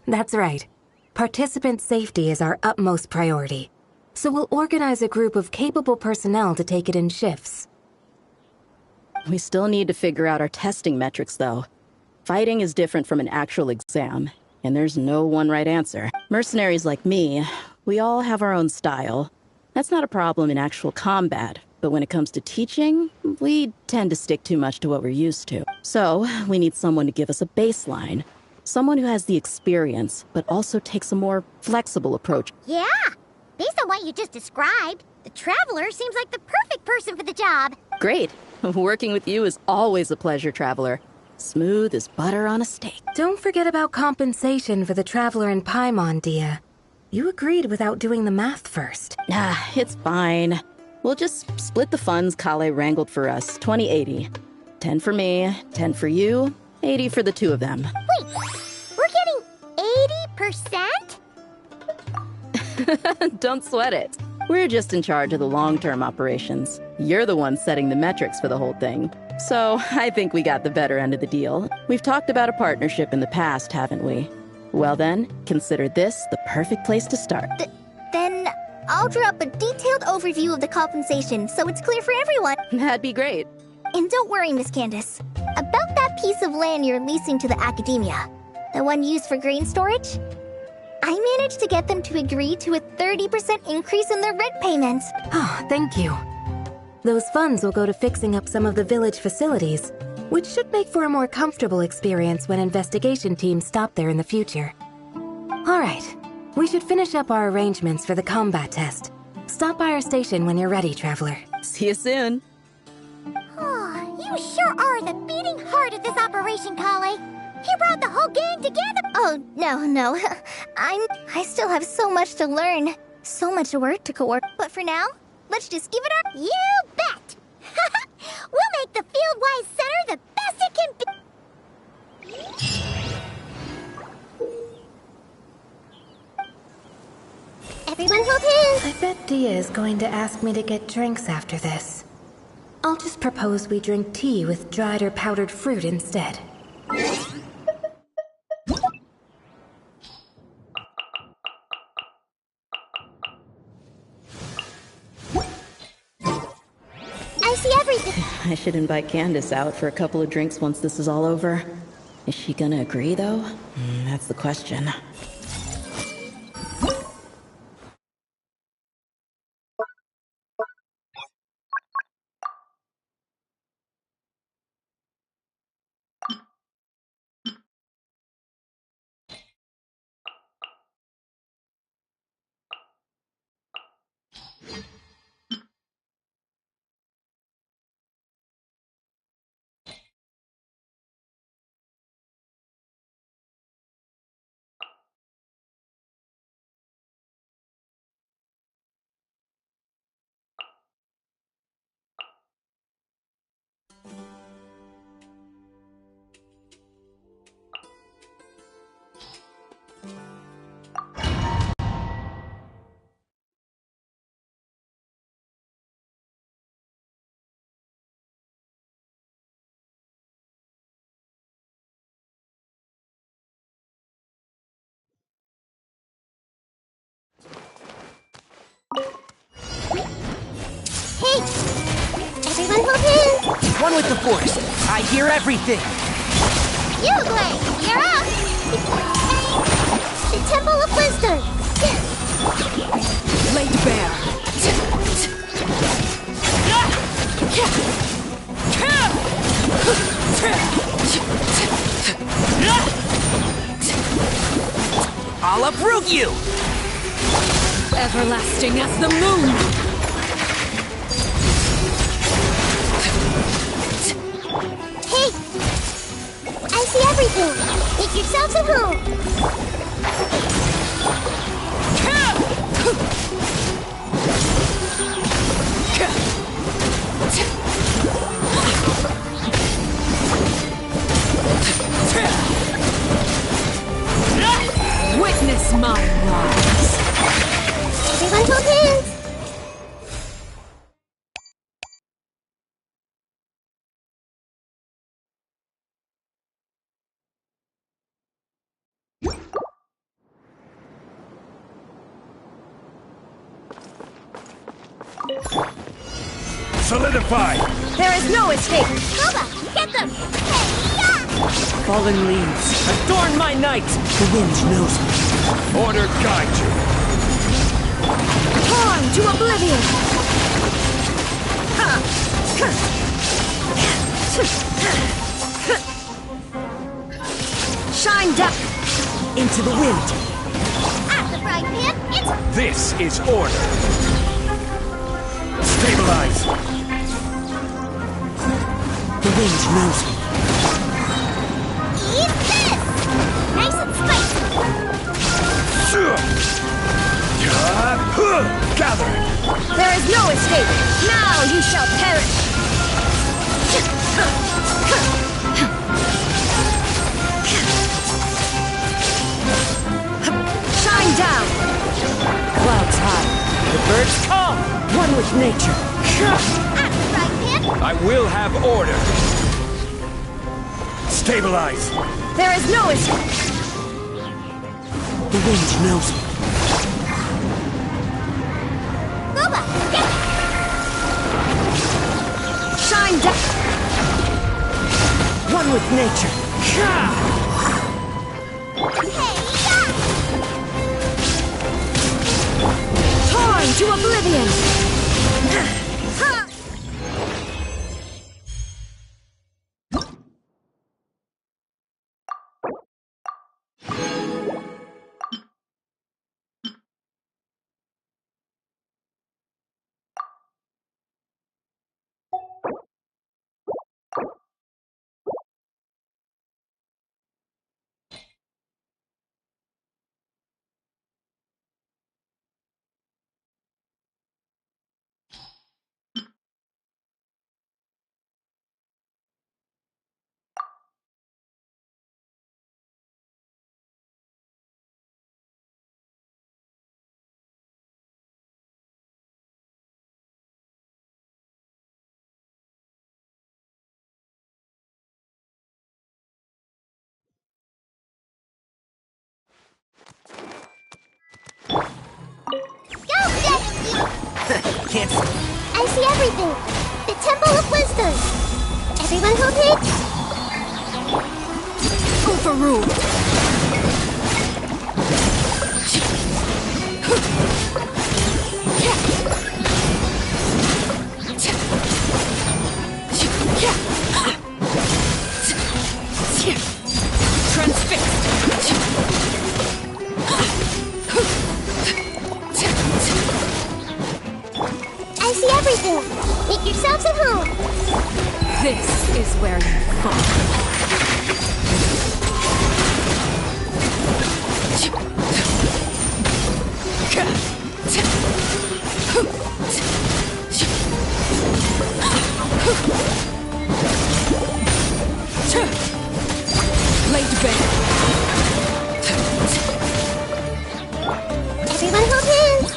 That's right. Participant safety is our utmost priority. So we'll organize a group of capable personnel to take it in shifts. We still need to figure out our testing metrics, though. Fighting is different from an actual exam, and there's no one right answer. Mercenaries like me, we all have our own style. That's not a problem in actual combat, but when it comes to teaching, we tend to stick too much to what we're used to. So, we need someone to give us a baseline. Someone who has the experience, but also takes a more flexible approach. Yeah, based on what you just described, the Traveler seems like the perfect person for the job. Great. Working with you is always a pleasure, Traveler. Smooth as butter on a steak. Don't forget about compensation for the Traveler and Paimon, Dia. You agreed without doing the math first. It's fine. We'll just split the funds Kale wrangled for us, 20-80. 10 for me, 10 for you, 80 for the 2 of them. Wait, we're getting 80%? Don't sweat it. We're just in charge of the long-term operations. You're the one setting the metrics for the whole thing. So, I think we got the better end of the deal. We've talked about a partnership in the past, haven't we? Well then, consider this the perfect place to start. Then I'll draw up a detailed overview of the compensation so it's clear for everyone. That'd be great. And don't worry, Miss Candace. About that piece of land you're leasing to the academia, the one used for grain storage, I managed to get them to agree to a 30% increase in their rent payments. Oh, thank you. Those funds will go to fixing up some of the village facilities, which should make for a more comfortable experience when investigation teams stop there in the future. All right, we should finish up our arrangements for the combat test. Stop by our station when you're ready, Traveler. See you soon. Oh, you sure are the beating heart of this operation, Kale. He brought the whole gang together. Oh, no. I still have so much to learn. So much work to coordinate. But for now, let's just give it our... You bet! We'll make the Fieldwise Center the best it can be. Everyone hold hands. I bet Dia is going to ask me to get drinks after this. I'll just propose we drink tea with dried or powdered fruit instead. I see everything. I should invite Candace out for a couple of drinks once this is all over. Is she gonna agree, though? That's the question. Hey! Everyone hold hands! One with the Force. I hear everything. Uruguay, you're up! The Temple of Wisdom! Laid bare. I'll uproot you! Everlasting as the moon! Hey! I see everything! Make yourselves at home! Witness my rise! Everyone hold hands! Solidify! There is no escape! Koba, get them! Fallen leaves, adorn my night! The wind knows me. Order guide you! Torn to oblivion! Shine down! Into the wind. At the frying pan, it's... This is order! Stabilize! The wind knows me. Eat this! Nice and spicy! Gather! There is no escape! Now you shall perish! Shine down! Clouds high. The birds come. One with nature. At the frying pan, I will have order! Stabilize! There is no escape! The wind knows me. Koba, get... Shine down! One with nature. Torn to oblivion! Go get it, you... Can't... I see everything! The Temple of Wisdom. Everyone hold it. Overruled. Transfixed. I see everything. Make yourselves at home. This is where you fall. Laid bare. Everyone hold hands.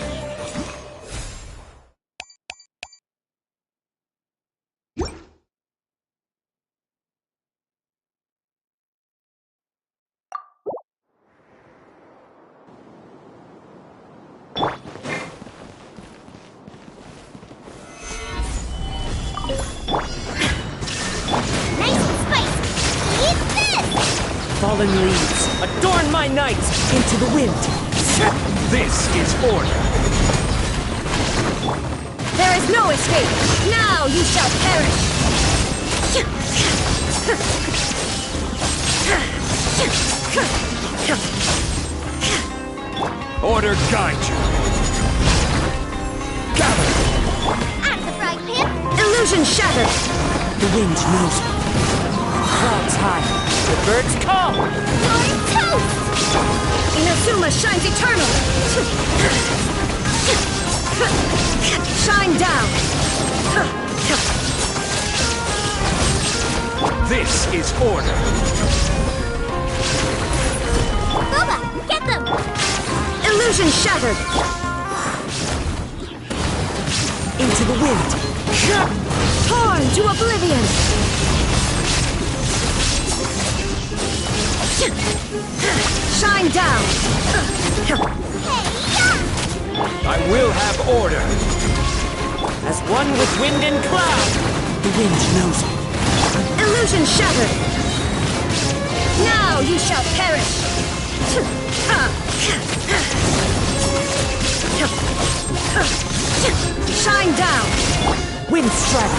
Nice and spicy. Eat this. Fallen leaves, adorn my night into the wind. This is order. There is no escape. Now you shall perish. Order guide you. Gather. I'm the frog pimp. Illusion shattered. The wind knows me. Clouds high. The birds call. You're toast. Inazuma shines eternal. Shine down. This is order. Boba, get them. Illusion shattered. Into the wind. Torn to oblivion. Shine down. I will have order. As one with wind and cloud. The wind knows me. Illusion shattered. Now you shall perish. Shine down. Wind strike.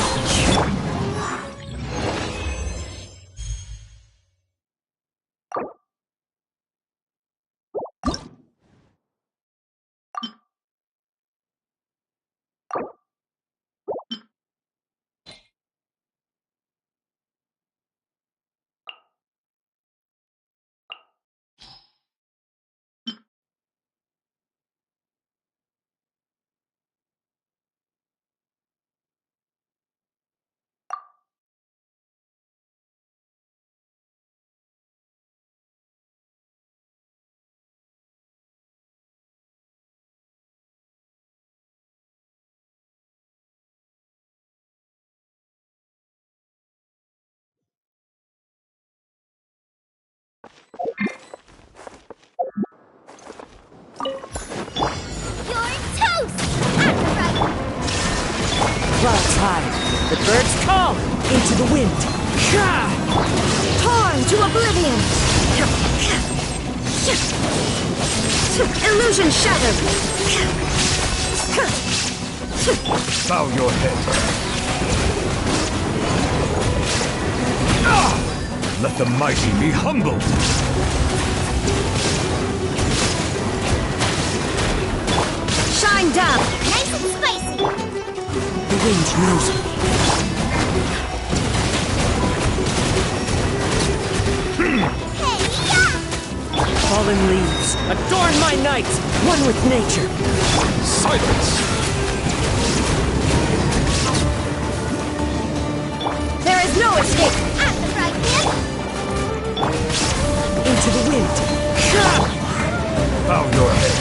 You're toast. I'm the frog. Clouds high. The birds call. Into the wind. Torn to oblivion. Illusion shattered. Bow your head. Let the mighty be humbled. Shine down. Nice and spicy. The wind knows me. Fallen leaves, adorn my night, one with nature. Silence! There is no escape. I'm the frog pimp. Into the wind. Bow your head.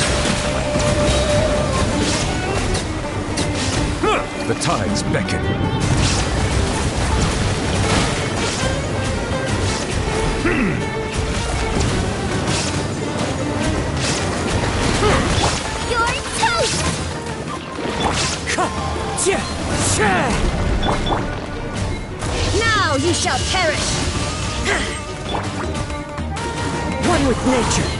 The tides beckon. You're toast. You shall perish! One with nature!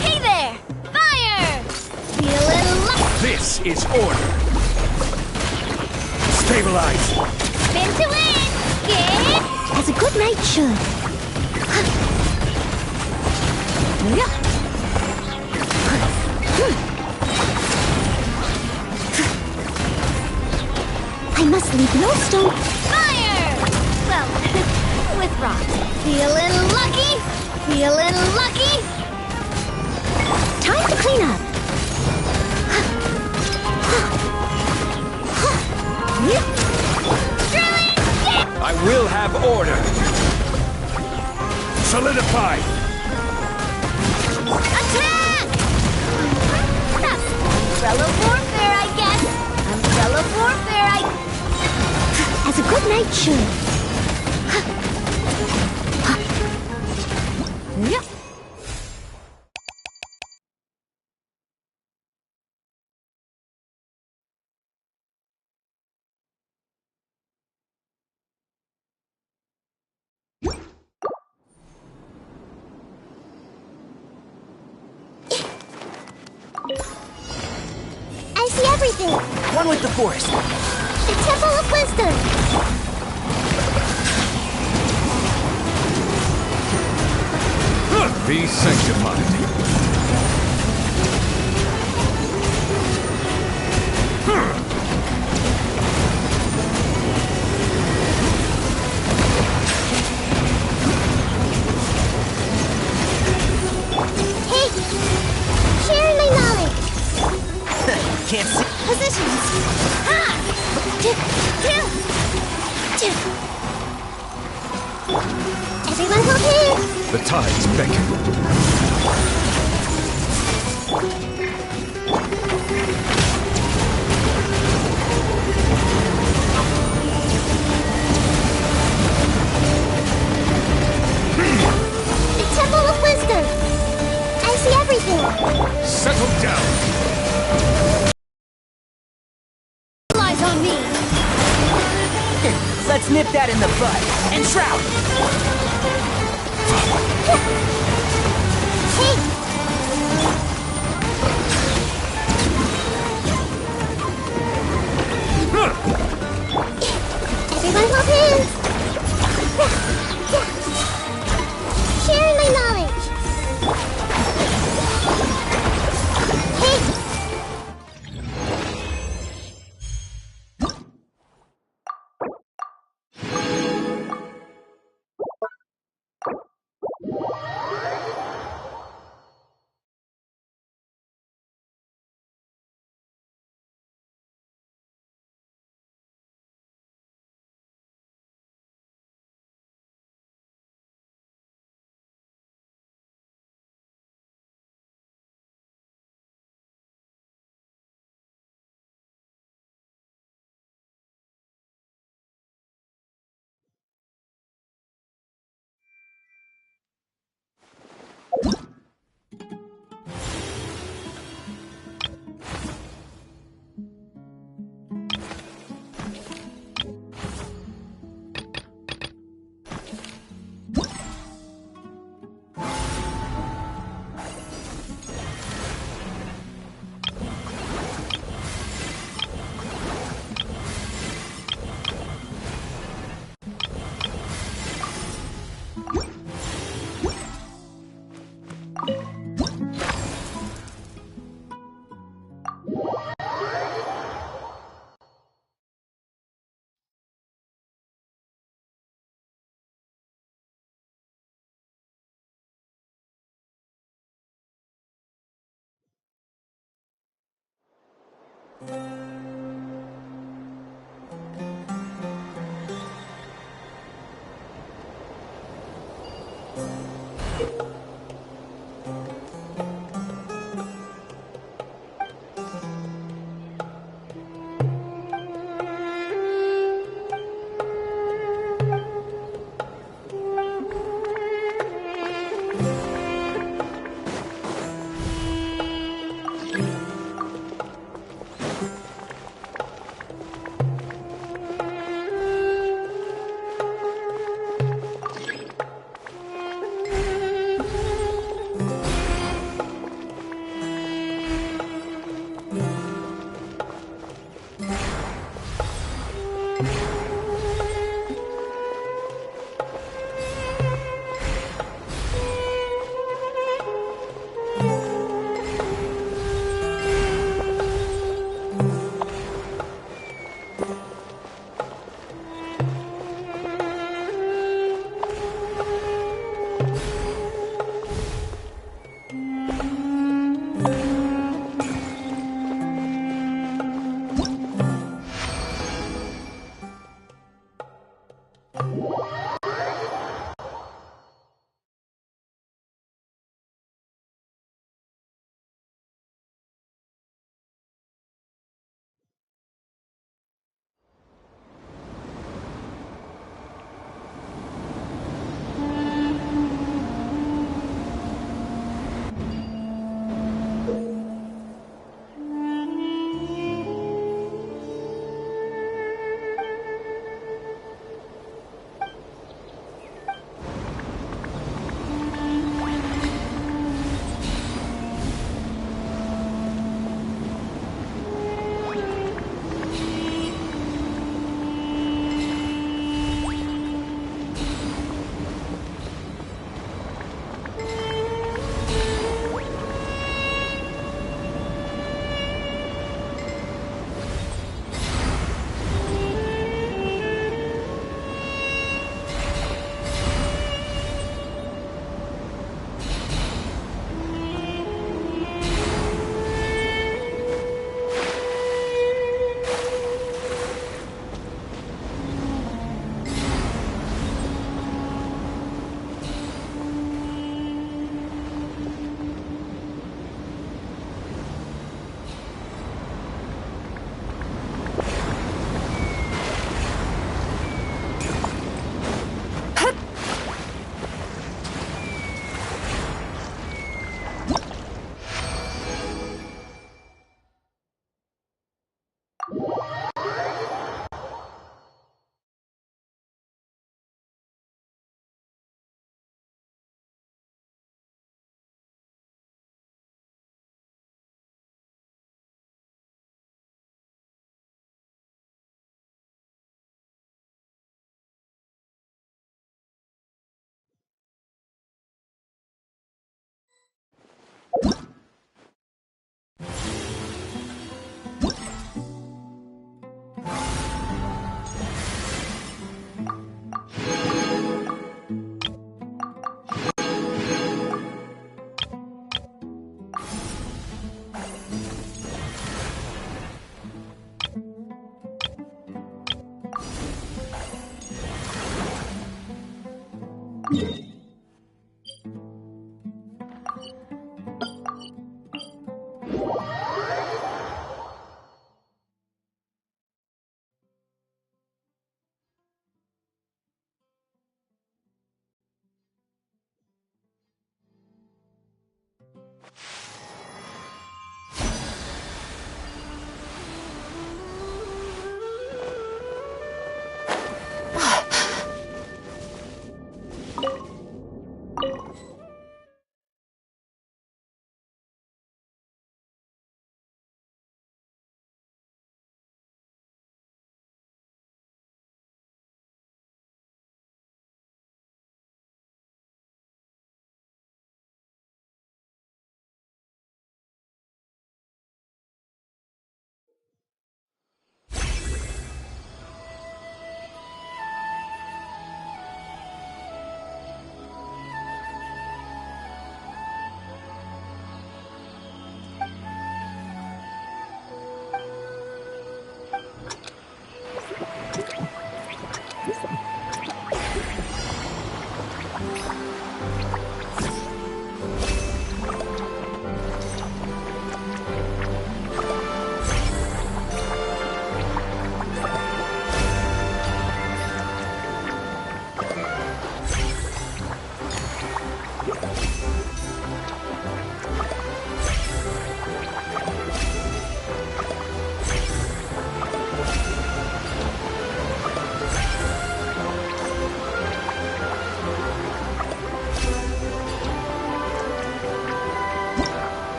Hey there! Fire! Feeling lucky! This is order! Stabilize! Spin to win! Get! As a good knight should. I must leave no stone. Fire! Well, with rock. Feeling lucky! Feeling lucky! Time to clean up. I will have order! Solidify! Attack! That's umbrella warfare, I guess. Umbrella warfare, As a good knight should. I see everything. One with the forest. The Temple of Wisdom. Be sanctified. Hey! Sharing my knowledge. Can't see. Positions. Everyone hold hands. The tides beckon. The Temple of Wisdom. I see everything. Settle down. lies on me! Let's nip that in the bud. And shroud! Everyone hold hands. Sharing my knowledge.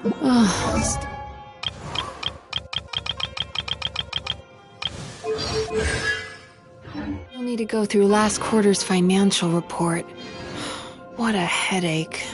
We'll need to go through last quarter's financial report. What a headache.